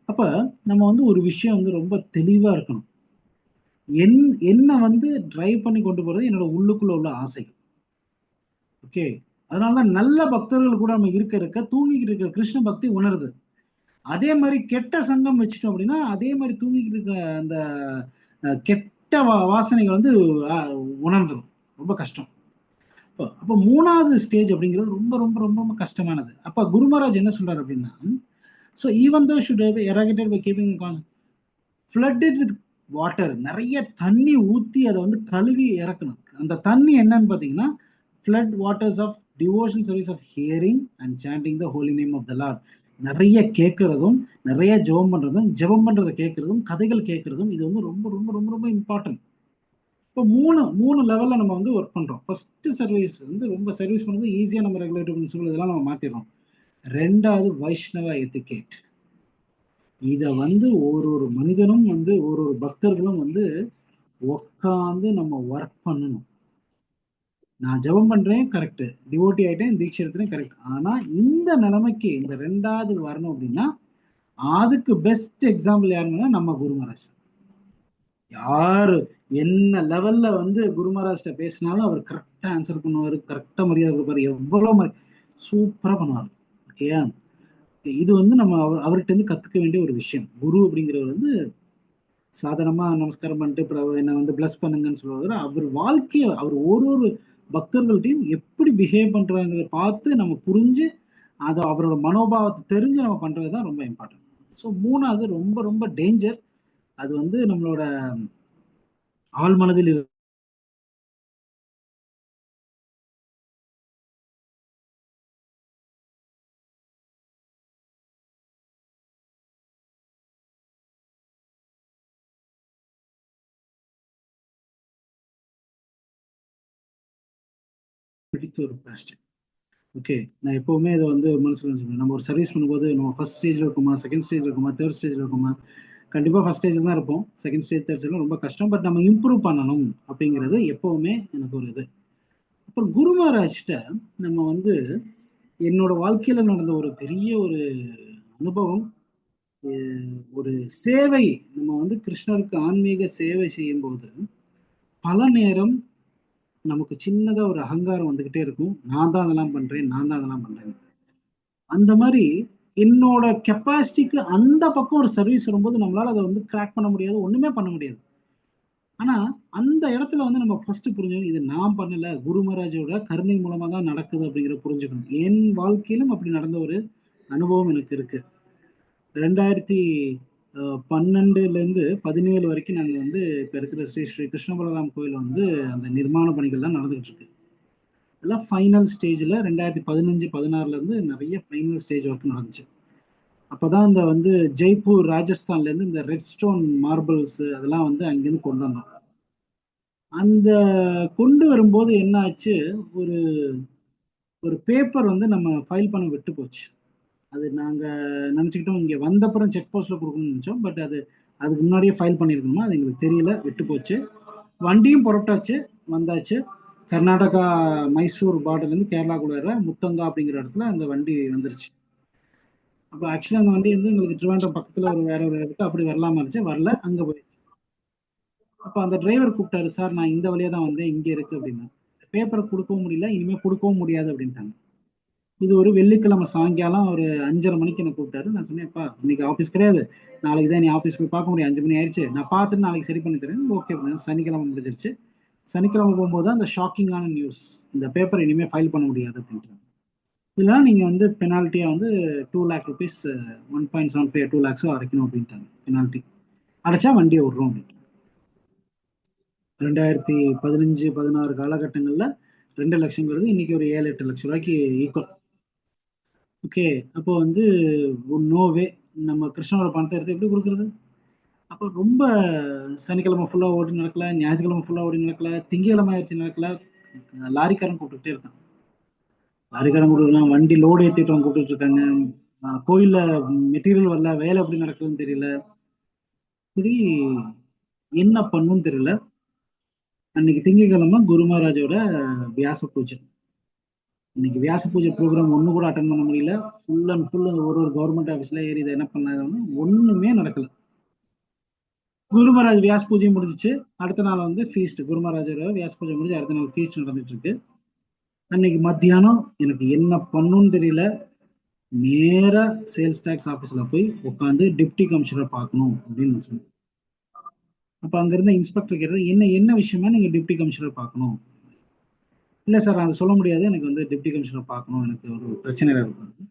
அப்ப நம்ம வந்து ஒரு விஷயம் வந்து ரொம்ப தெளிவா இருக்கணும். என்ன வந்து டிரைவ் பண்ணி கொண்டு போறது என்னோட உள்ளுக்குள்ள உள்ள ஆசை. ஓகே, அதனாலதான் நல்ல பக்தர்கள் கூட நம்ம இருக்க தூங்கிக்கிட்டு இருக்கிற கிருஷ்ண பக்தி உணருது. அதே மாதிரி கெட்ட சங்கம் வச்சுட்டோம் அப்படின்னா அதே மாதிரி தூங்கிக்கிட்டு இருக்க அந்த கெட்ட வாசனைகள் வந்து உணர்ந்துடும். ரொம்ப கஷ்டம். அப்ப மூணாவது ஸ்டேஜ் அப்படிங்கிறது ரொம்ப ரொம்ப ரொம்ப ரொம்ப கஷ்டமானது. அப்ப குரு மகாராஜ் என்ன சொல்றாரு அப்படின்னா, so even though should have irrigated by keeping flooded with water, நிறைய தண்ணி ஊத்தி அதை வந்து கழுவி இறக்கணும். அந்த தண்ணி என்னன்னு பார்த்தீங்கன்னா, flood waters of devotion service of hearing and chanting the holy name of the Lord. நிறைய கேட்கறதும் நிறைய ஜெபம் பண்றதும் ஜெபம் பண்றதை கேட்கறதும் கதைகள் கேட்கறதும் இது வந்து ரொம்ப ரொம்ப ரொம்ப ரொம்ப இம்பார்ட்டன்ட். இப்போ மூணு மூணு லெவல்ல நம்ம வந்து ஒர்க் பண்றோம். ஃபர்ஸ்ட் சர்வீஸ் வந்து ரொம்ப சர்வீஸ் பண்ணுறது ஈஸியா, நம்ம ரெகுலேட்டரி பிரின்சிபல் இதெல்லாம் நம்ம மாத்திடுறோம். ரெண்டாவது வைஷ்ணவ எத்திகேட். இத வந்து ஒரு ஒரு மனிதனும் வந்து ஒரு ஒரு பக்தர்களும் வந்து உட்காந்து நம்ம ஒர்க் பண்ணணும். நான் ஜெபம் பண்றேன் கரெக்ட், டிவோட்டி ஆயிட்டேன், தீட்சை எடுத்துறேன் கரெக்ட். ஆனா இந்த நிலைமைக்கு இந்த ரெண்டாவது வரணும் அப்படின்னா அதுக்கு பெஸ்ட் எக்ஸாம்பிள் யாருன்னா நம்ம குரு மகாராஜ். யாரு என்ன லெவல்ல வந்து குரு மகாராஜ்கிட்ட பேசினாலும் அவர் கரெக்டா ஆன்சர் பண்ணுவாரு, கரெக்டா மரியாதை கொடுப்பாரு, எவ்வளவு சூப்பரா பண்ணுவார். ஓகேயா, இது வந்து நம்ம அவர்கிட்ட இருந்து கத்துக்க வேண்டிய ஒரு விஷயம். குரு அப்படிங்கிறவர் வந்து சாதாரணமா நமஸ்காரம் பண்ணிட்டு என்ன வந்து பிளஸ் பண்ணுங்கன்னு சொல்லுவாரு. அவர் வாழ்க்கையை அவர் ஒரு ஒரு பக்தர்கள்ட்டையும் எப்படி பிஹேவ் பண்றாங்கிறத பார்த்து நம்ம புரிஞ்சு அதை அவரோட மனோபாவத்தை தெரிஞ்சு நம்ம பண்றதுதான் ரொம்ப இம்பார்ட்டன்ட். ஸோ மூணாவது ரொம்ப ரொம்ப டேஞ்சர். அது வந்து நம்மளோட ஆள் மனதில் பிடித்த ஒரு பிளாஸ்டிக். ஓகே, நான் எப்பவுமே இதை வந்து மனசுல சொல்லுவேன். நம்ம ஒரு சர்வீஸ் பண்ணும்போது நம்ம ஃபர்ஸ்ட் ஸ்டேஜ்ல இருக்குமா, செகண்ட் ஸ்டேஜ்ல இருக்குமா, தேர்ட் ஸ்டேஜ்ல இருக்குமா? கண்டிப்பா ஃபர்ஸ்ட் ஸ்டேஜ்ல தான் இருப்போம். செகண்ட் ஸ்டேஜ் தேர்ட் ஸ்டேஜ்ல ரொம்ப கஷ்டம். பட் நம்ம இம்ப்ரூவ் பண்ணணும் அப்படிங்கிறது எப்பவுமே எனக்கு ஒரு இது. அப்புறம் குரு மகாராஜ்கிட்ட நம்ம வந்து என்னோட வாழ்க்கையில நடந்த ஒரு பெரிய ஒரு அனுபவம், ஒரு சேவை. நம்ம வந்து கிருஷ்ணருக்கு ஆன்மீக சேவை செய்யும் போது பல நேரம் நமக்கு சின்னதா ஒரு அகங்காரம் வந்துகிட்டே இருக்கும். நான் தான் அதெல்லாம் பண்றேன், நான் தான் அதெல்லாம் பண்றேன். அந்த மாதிரி என்னோட கெப்பாசிட்டிக்கு அந்த பக்கம் ஒரு சர்வீஸ் வரும்போது நம்மளால அதை வந்து கிராக் பண்ண முடியாது, ஒண்ணுமே பண்ண முடியாது. ஆனா அந்த இடத்துல வந்து நம்ம ஃபர்ஸ்ட் புரிஞ்சுக்கணும், இது நான் பண்ணல, குரு மகாராஜோட கருணை மூலமா தான் நடக்குது அப்படிங்கிற புரிஞ்சுக்கணும். என் வாழ்க்கையிலும் அப்படி நடந்த ஒரு அனுபவம் எனக்கு இருக்கு. 2012ல இருந்து 17 வரைக்கும் நாங்க வந்து இப்ப இருக்கிற ஸ்ரீ ஸ்ரீ கிருஷ்ண பலராம் கோயில் வந்து அந்த நிர்மாண பணிகள்லாம் நடந்துகிட்டு இருக்கு. எல்லாம் ஃபைனல் ஸ்டேஜ்ல 2015-16ல இருந்து நிறைய ஃபைனல் ஸ்டேஜ் ஒர்க் நடந்துச்சு. அப்பதான் இந்த வந்து ஜெய்ப்பூர் ராஜஸ்தான்ல இருந்து இந்த ரெட் ஸ்டோன் மார்பிள்ஸ் அதெல்லாம் வந்து அங்கிருந்து கொண்டு வந்தோம். அந்த கொண்டு வரும்போது என்ன ஆச்சு, ஒரு ஒரு பேப்பர் வந்து நம்ம ஃபைல் பண்ண விட்டு போச்சு. அது நாங்க நினைச்சுக்கிட்டோம் இங்க வந்தப்புறம் செக் போஸ்ட்ல கொடுக்கணும்னு நினைச்சோம். பட் அதுக்கு முன்னாடியே ஃபைல் பண்ணியிருக்கணுமா, அது எங்களுக்கு தெரியல, விட்டு போச்சு. வண்டியும் புறப்பட்டாச்சு, வந்தாச்சு. கர்நாடகா மைசூர் பார்டர்ல இருந்து கேரளாக்குள்ள முத்தங்கா அப்படிங்கிற இடத்துல அந்த வண்டி வந்துருச்சு. அப்போ ஆக்சுவலா அந்த வண்டி வந்து எங்களுக்கு திருவனந்தபுரம் பக்கத்துல ஒரு வேற ஒரு இடத்துக்கு அப்படி வரலாமா இருந்துச்சு, வரல, அங்க போய். அப்ப அந்த டிரைவர் கூப்பிட்டாரு, சார் நான் இந்த வழியா தான் வந்தேன், இங்க இருக்கு அப்படின்னு. பேப்பரை கொடுக்கவும் முடியல, இனிமே கொடுக்கவும் முடியாது அப்படின்ட்டாங்க. இது ஒரு வெள்ளிக்கிழமை சாயங்காலம் ஒரு 5:30 மணிக்கு என்ன கூப்பிட்டாரு. நான் சொன்னேன்ப்பா இன்னைக்கு ஆஃபீஸ் கிடையாது, நாளைக்கு தான் நீ ஆஃபீஸ் போய் பார்க்க முடியும், 5 மணி ஆயிடுச்சு, நான் பார்த்துட்டு நாளைக்கு சரி பண்ணி தரேன். ஓகே அப்படின்னு சனிக்கிழமை முடிஞ்சிருச்சு. சனிக்கிழமை போகும்போது தான் அந்த ஷாக்கிங்கான நியூஸ், இந்த பேப்பர் இனிமே ஃபைல் பண்ண முடியாது அப்படின்ட்டு. இதெல்லாம் நீங்க வந்து பெனால்ட்டியா வந்து 2 lakh rupees, 1.75 2 lakhs அடைக்கணும் அப்படின்ட்டாங்க பெனால்ட்டி. அடைச்சா வண்டியை விடுறோம் அப்படின்னு. 2015-16 காலகட்டங்கள்ல 2 லட்சங்கிறது இன்னைக்கு ஒரு 7-8 லட்சம் ரூபாய்க்கு ஈக்குவல். ஓகே. அப்போ வந்து நோவே, நம்ம கிருஷ்ணனோட பணத்தை எடுத்து எப்படி கொடுக்குறது? அப்போ ரொம்ப சனிக்கிழமை ஃபுல்லா ஓடி நடக்கல, ஞாயிற்றுக்கிழமை ஃபுல்லா ஓடி நடக்கல, திங்கக்கிழமை ஆயிடுச்சு நடக்கல. லாரிக்காரன் கூப்பிட்டுட்டே இருக்கான். லாரிக்காரன் கூப்பிட்டு வண்டி லோடு ஏற்றிட்டு அவங்க கூப்பிட்டு இருக்காங்க. கோயில்ல மெட்டீரியல் வரல, வேலை எப்படி நடக்குதுன்னு தெரியல. இப்படி என்ன பண்ணுன்னு தெரியல. அன்னைக்கு திங்கட்கிழமை குரு மகாராஜோட வியாச பூஜை. இன்னைக்கு வியாச பூஜை ப்ரோக்ராம் ஒண்ணு கூட அட்டன் பண்ண முடியல. ஃபுல் அண்ட் ஃபுல் ஒரு ஒரு கவர்மெண்ட் ஆஃபீஸ்ல ஏறி இதை என்ன பண்ணாங்க, ஒண்ணுமே நடக்கல. குரு மகாராஜ் வியாச பூஜை முடிஞ்சிச்சு. அடுத்த நாள் வந்து ஃபீஸ்ட், குரு மகாராஜோட வியாச பூஜை முடிஞ்சு அடுத்த நாள் ஃபீஸ்ட் நடந்துட்டு இருக்கு. அன்னைக்கு மத்தியானம் எனக்கு என்ன பண்ணுன்னு தெரியல, நேரா சேல்ஸ் டாக்ஸ் ஆஃபீஸ்ல போய் உட்காந்து டிப்டி கமிஷனர் பார்க்கணும் அப்படின்னு நான் சொன்னேன். அப்ப அங்க இருந்த இன்ஸ்பெக்டர் கேட்டாரு, என்ன என்ன விஷயமா நீங்க டிப்டி கமிஷனர் பார்க்கணும்? இல்ல சார் அதை சொல்ல முடியாது, எனக்கு வந்து டிப்டி கமிஷனர் பார்க்கணும், எனக்கு ஒரு பிரச்சனையில இருக்கு.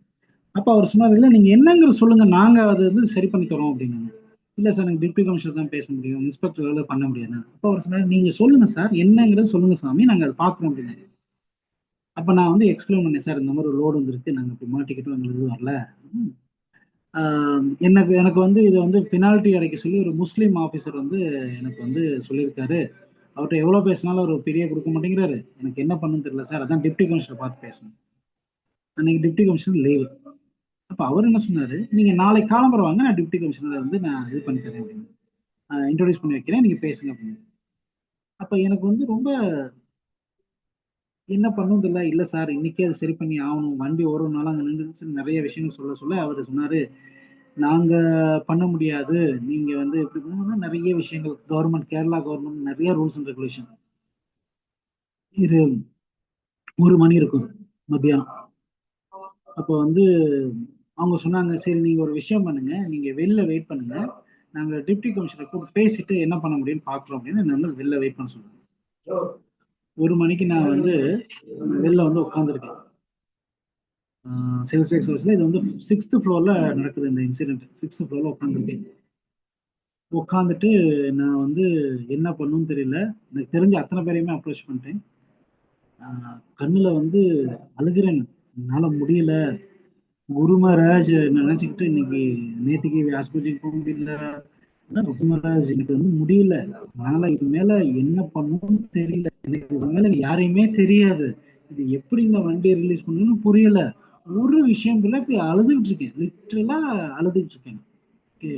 அப்ப அவர் சொன்னார், இல்ல நீங்க என்னங்கிறது சொல்லுங்க, நாங்க அதை வந்து சரி பண்ணி தரோம் அப்படின்னாங்க. இல்ல சார் எனக்கு டிப்டி கமிஷனர் தான் பேச முடியும், இன்ஸ்பெக்டர் பண்ண முடியாது. அப்ப அவர் சொன்னார், நீங்க சொல்லுங்க சார், என்னங்கிறது சொல்லுங்க சாமி, நாங்க அதை பார்க்கணும் அப்படின்னு. அப்ப நான் வந்து எக்ஸ்பிளைன் பண்ணேன், சார் இந்த மாதிரி ஒரு லோடு வந்திருக்கு, நாங்க இப்படி மாட்டிக்கிட்டோம், எங்களுக்கு இது வரல. எனக்கு எனக்கு வந்து இதை வந்து பெனால்ட்டி அடைக்க சொல்லி ஒரு முஸ்லீம் ஆஃபீஸர் வந்து எனக்கு வந்து சொல்லியிருக்காரு. அவர்கிட்ட எவ்வளவு பேசினாலும் அவர் பெரிய கொடுக்க மாட்டேங்கிறாரு, எனக்கு என்ன பண்ணுன்னு தெரியல சார், அதான் டிப்டி கமிஷனர் பார்த்து பேசணும். அன்னைக்கு டிப்டி கமிஷனர் லீவு. அப்ப அவர் என்ன சொன்னாரு, நீங்க நாளைக்கு காலம்பரம் வாங்க, நான் டிப்டி கமிஷனர் வந்து நான் இது பண்ணி தரேன் அப்படின்னு, இன்ட்ரோடியூஸ் பண்ணி வைக்கிறேன், நீங்க பேசுங்க அப்படின்னு. அப்ப எனக்கு வந்து ரொம்ப என்ன பண்ணும் தெரியல. இல்ல சார் இன்னைக்கே அது சரி பண்ணி ஆகணும், வண்டி ஒரு நாள் அங்க நின்று நிறைய விஷயங்கள் சொல்ல சொல்ல அவர் சொன்னாரு, நாங்க பண்ண முடியாது, நீங்க வந்து எப்படி பண்ணணும்னா நிறைய விஷயங்கள் கவர்மெண்ட், கேரளா கவர்மெண்ட் நிறைய ரூல்ஸ் அண்ட் ரெகுலேஷன். இது 1 மணி இருக்கும் மத்தியானம். அப்போ வந்து அவங்க சொன்னாங்க, சரி நீங்க ஒரு விஷயம் பண்ணுங்க, நீங்க வெளில வெயிட் பண்ணுங்க, நாங்க டிப்டி கமிஷனர் கூப்பிட்டு பேசிட்டு என்ன பண்ண முடியும்னு பாக்குறோம் அப்படின்னு என்ன வந்து வெளில வெயிட் பண்ண சொல்லுங்க. 1 மணிக்கு நான் வந்து வெளில வந்து உட்காந்துருக்கேன். சேல்ஸ் எக்ஸல்ஸ்ல இது வந்து 6th ஃப்ளோர்ல நடக்குது இந்த இன்சிடென்ட். 6th ஃப்ளோர்ல உட்காந்துருக்கேன். உட்காந்துட்டு நான் வந்து என்ன பண்ணுன்னு தெரியல. எனக்கு தெரிஞ்ச அத்தனை பேரையுமே அப்ரோச் பண்ணிட்டேன். கண்ணுல வந்து அழுகிறேன். என்னால முடியல. குரு மகாராஜ் நினைச்சுக்கிட்டு இன்னைக்கு நேத்திக்கு ஆஸ்பத்திரிக்கு போக முடியல. குரு மகாராஜ் எனக்கு வந்து முடியல. என்னால இது மேல என்ன பண்ணணும்னு தெரியல. எனக்கு இது மேல யாரையுமே தெரியாது. இது எப்படி இந்த வண்டியை ரிலீஸ் பண்ணணும்னு புரியல. ஒரு விஷயம் போல இப்படி அழுதுகிட்டு இருக்கேன். லிட்டரலா அழுதுகிட்டு இருக்கேன். ஓகே.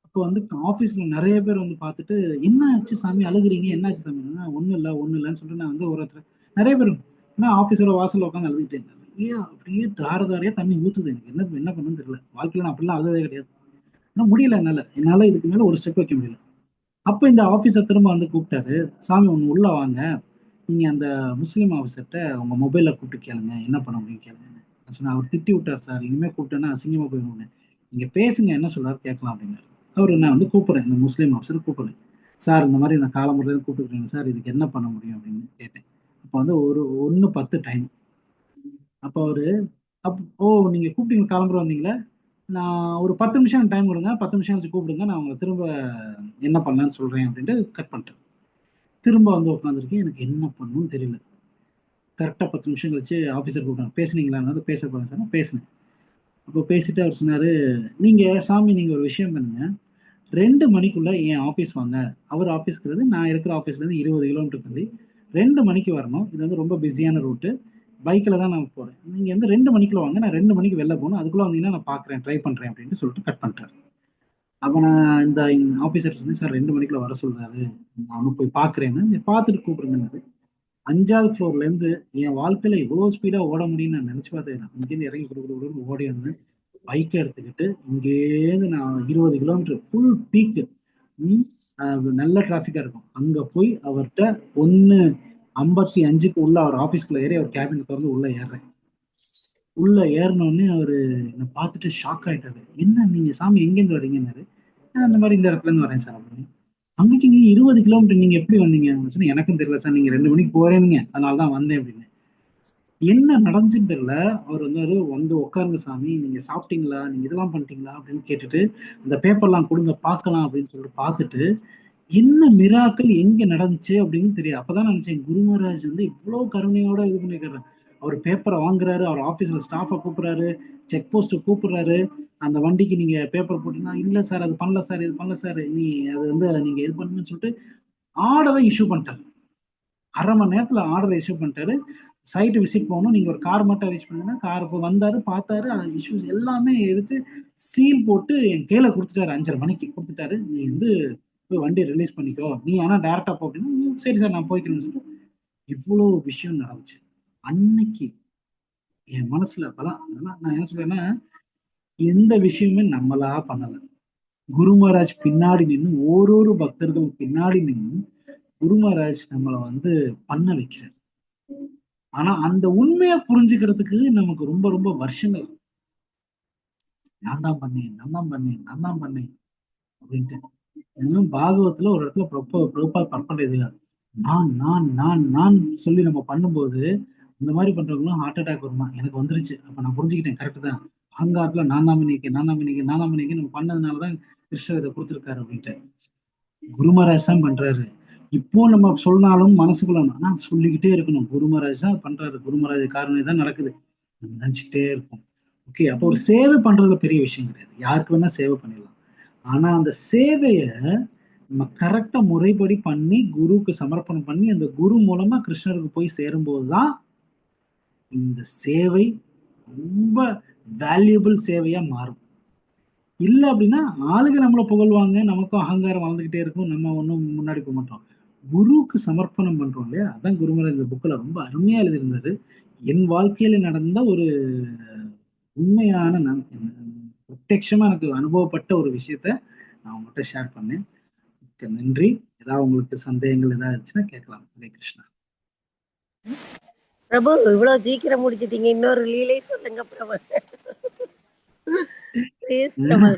அப்போ வந்து ஆபீஸ்ல நிறைய பேர் வந்து பார்த்துட்டு, என்ன ஆச்சு சாமி அழுகுறீங்க, என்ன ஆச்சு சாமி, ஒண்ணும் இல்ல ஒண்ணும் இல்லைன்னு சொல்லிட்டு நான் வந்து ஒருத்தர் நிறைய பேர் ஆபீஸோட வாசல்ல உட்காந்து அழுதுகிட்டே இருந்தேன். ஏன் அப்படியே தார தாரையா தண்ணி ஊத்துது, எனக்கு என்ன பண்ணுன்னு தெரியல. வாழ்க்கையில நான் அப்படிலாம் அழுததே கிடையாது. ஆனா முடியல, என்னால இதுக்கு மேல ஒரு ஸ்டெப் வைக்க முடியல. அப்ப இந்த ஆபீஸர் திரும்ப வந்து கூப்பிட்டாரு, சாமி ஒண்ணு உள்ள வாங்க, நீங்க அந்த முஸ்லீம் ஆபீசர்கிட்ட உங்க மொபைல்ல கூப்பிட்டு கேளுங்க, என்ன பண்ண முடியும் கேளுங்க. நான் சொன்னேன், அவர் திட்டி விட்டார் சார், இனிமே கூப்பிட்டேன்னா அசிங்கமா போயிடும், நீங்க பேசுங்க, என்ன சொல்றாரு கேட்கலாம் அப்படின்னாரு. அவரு நான் வந்து கூப்பிடுறேன், இந்த முஸ்லீம் ஆஃபீஸர் கூப்பிடுறேன். சார் இந்த மாதிரி நான் காலமுறையில் கூப்பிட்டுருக்கேன் சார், இதுக்கு என்ன பண்ண முடியும் அப்படின்னு கேட்டேன். அப்போ வந்து ஒரு 1:10 டைம். அப்போ அவரு ஓ நீங்க கூப்பிட்டீங்க, காலம்புற வந்தீங்களா, நான் ஒரு 10 நிமிஷம் டைம் கொடுங்க, 10 நிமிஷம் கழிச்சு கூப்பிடுங்க, நான் உங்களை திரும்ப என்ன பண்ணலான்னு சொல்றேன் அப்படின்ட்டு கட் பண்ணிட்டேன். திரும்ப வந்து உட்காந்துருக்கேன், எனக்கு என்ன பண்ணணும்னு தெரியல. கரெக்டாக 10 நிமிஷம் கழிச்சு ஆஃபீஸர் கூப்பிட்டாங்க. பேசுனீங்களான்னு, பேச போறேன் சார், நான் பேசினேன். அப்போ பேசிட்டு அவர் சொன்னாரு, நீங்க சாமி நீங்க ஒரு விஷயம் பண்ணுங்க, 2 மணிக்குள்ள என் ஆஃபீஸ் வாங்க. அவர் ஆஃபீஸ்ங்கிறது நான் இருக்கிற ஆஃபீஸ்ல இருந்து 20 கிலோமீட்டர் தள்ளி, 2 மணிக்கு வரணும். இது வந்து ரொம்ப பிஸியான ரூட்டு, பைக்ல தான் நான் போறேன். நீங்க வந்து 2 மணிக்குள்ள வாங்க, நான் 2 மணிக்கு வெளில போகணும், அதுக்குள்ள வந்தீங்கன்னா நான் பாக்குறேன், ட்ரை பண்றேன் அப்படின்னு சொல்லிட்டு கட் பண்ணிட்டாரு. அப்ப நான் இந்த ஆபீசர் சொன்னேன், சார் 2 மணிக்குள்ள வர சொல்றாரு, நானும் போய் பாக்குறேன்னு, பார்த்துட்டு கூப்பிடுங்க. 5வது ஃப்ளோர்ல இருந்து என் வாழ்க்கையில இவ்வளவு ஸ்பீடா ஓட முடியும்னு நான் நினைச்சு பார்த்தேன். இங்கேருந்து இறங்கி கொடுக்குறோம் ஓடி வந்து பைக்கை எடுத்துக்கிட்டு இங்கேருந்து நான் 20 கிலோமீட்டர் ஃபுல் பீக்கு, நல்ல டிராஃபிக்கா இருக்கும், அங்க போய் அவர்கிட்ட 1:55க்கு உள்ள அவர் ஆபீஸ்க்குள்ள ஏறி அவர் கேபின் திறந்து உள்ள ஏறுறேன். உள்ள ஏறினோடனே அவரு என்னை பார்த்துட்டு ஷாக் ஆயிட்டாரு. என்ன நீங்க சாமி எங்கேருந்து வரீங்கன்னாரு. நான் அந்த மாதிரி இந்த இடத்துல இருந்து வரேன் சார் அப்படின்னு. அங்கிட்டு நீங்க 20 கிலோமீட்டர் நீங்க எப்படி வந்தீங்க? நான் சொன்னேன், எனக்கும் தெரியல சார், நீங்க 2 மணிக்கு போறேன்னு அதனால தான் வந்தேன் அப்படின்னு. என்ன நடந்துச்சுன்னு தெரியல. அவர் வந்து வந்து உட்காருங்க சாமி, நீங்க சாப்பிட்டீங்களா, நீங்க இதெல்லாம் பண்ணிட்டீங்களா அப்படின்னு கேட்டுட்டு, அந்த பேப்பர்லாம் கொடுங்க பார்க்கலாம் அப்படின்னு சொல்லிட்டு பார்த்துட்டு, என்ன மிராக்கள் எங்க நடந்துச்சு அப்படின்னு தெரியாது. அப்பதான் நான் நினைச்சேன், குரு மகாராஜ் வந்து இவ்வளவு கருணையோட இது பண்ணிருக்காரு. அவர் பேப்பரை வாங்குறாரு, அவர் ஆபீஸ்ல ஸ்டாஃபை கூப்பிடுறாரு, செக் போஸ்ட் கூப்பிடுறாரு, அந்த வண்டிக்கு நீங்க பேப்பர் போட்டீங்கன்னா, இல்ல சார் அது பண்ணல சார், இது பண்ணல சார், நீ அது வந்து நீங்க இது பண்ணுங்கன்னு சொல்லிட்டு ஆர்டரை இஷ்யூ பண்ணிட்டாரு. 1/2 மணி நேரத்துல ஆர்டர் இஷ்யூ பண்ணிட்டாரு. சைட் விசிட் போகணும், நீங்க ஒரு கார் மட்டும் அரேஞ்ச் பண்ணுங்க. கார் இப்போ வந்தாரு, பார்த்தாரு, இஷ்யூஸ் எல்லாமே எடுத்து சீல் போட்டு என் கையில கொடுத்துட்டாரு. 5:30 மணிக்கு கொடுத்துட்டாரு. நீ வந்து போய் வண்டி ரிலீஸ் பண்ணிக்கோ, நீ ஆனா டேரக்டா போ அப்படின்னா, சரி சார் நான் போய்க்கிறேன்னு சொல்லிட்டு இவ்வளவு விஷயம் நடந்துச்சு அன்னைக்கு என் மனசுல. அப்பதான் அதெல்லாம் நான் என்ன சொல்றேன்னா, எந்த விஷயமே நம்மளா பண்ணல, குரு மகாராஜ் பின்னாடி நின்று, ஓரொரு பக்தர்கள் பின்னாடி நின்று குரு மகாராஜ் நம்மளை வந்து பண்ண வைக்கிறார். ஆனா அந்த உண்மையை புரிஞ்சுக்கிறதுக்கு நமக்கு ரொம்ப ரொம்ப வருஷங்கள், நான் தான் பண்ணேன், நான் தான் பண்ணேன், நான் தான் பண்ணேன் அப்படின்ட்டு. இன்னும் பாகவத்துல ஒரு இடத்துல பிரபா பர்பண்ட் எழுதுகிறார், நான் சொல்லி நம்ம பண்ணும்போது இந்த மாதிரி பண்றவங்களும் ஹார்ட் அட்டாக் வருமா, எனக்கு வந்துருச்சு. அப்ப நான் புரிஞ்சுக்கிட்டேன், கரெக்ட் தான், அகங்காரத்துல நான் தான் பண்ணிக்கேன், நான் தான் பண்ணிக்கேன், நான் தான் பண்ணிக்கேன் நம்ம பண்ணதுனாலதான் கிருஷ்ணர் இதை கொடுத்துருக்காரு அப்படின்ட்டு. குரு மகாராஜ் தான் பண்றாரு. இப்போ நம்ம சொன்னாலும் மனசுக்குள்ள ஆனா சொல்லிக்கிட்டே இருக்கணும், குரு மகாராஜ் தான் பண்றாரு, குரு மகாராஜ் காரணம் தான் நடக்குது, நம்ம நினைச்சுக்கிட்டே இருக்கும். ஓகே, அப்போ ஒரு சேவை பண்றதுல பெரிய விஷயம் கிடையாது, யாருக்கு வேணா சேவை பண்ணிடலாம். ஆனா அந்த சேவைய நம்ம கரெக்டா முறைப்படி பண்ணி குருவுக்கு சமர்ப்பணம் பண்ணி அந்த குரு மூலமா கிருஷ்ணருக்கு போய் சேரும்போதுதான் இந்த சேவை ரொம்ப வேல்யூபிள் சேவையா மாறும். இல்ல அப்படின்னா ஆளுங்க நம்மளை புகழ்வாங்க, நமக்கும் அகங்காரம் வளர்ந்துகிட்டே இருக்கும், நம்ம ஒன்றும் முன்னாடி போக மாட்டோம். குருவுக்கு சமர்ப்பணம் பண்றோம் இல்லையா, அதான் குருமர இந்த புக்ல ரொம்ப அருமையா எழுதியிருந்தாரு. என் வாழ்க்கையில நடந்த ஒரு உண்மையான பிரத்யட்சமா எனக்கு அனுபவப்பட்ட ஒரு விஷயத்த நான் உங்கள்கிட்ட ஷேர் பண்ணேன். மிக்க நன்றி. ஏதாவது உங்களுக்கு சந்தேகங்கள் ஏதாவது இருந்துச்சுன்னா கேட்கலாம். ஹரே கிருஷ்ணா. பிரபு இவ்வளவு சீக்கிரம் முடிச்சிட்டீங்க, இன்னொரு லீலை சொல்லுங்க பிரபு. ப்ளீஸ் பிரபு.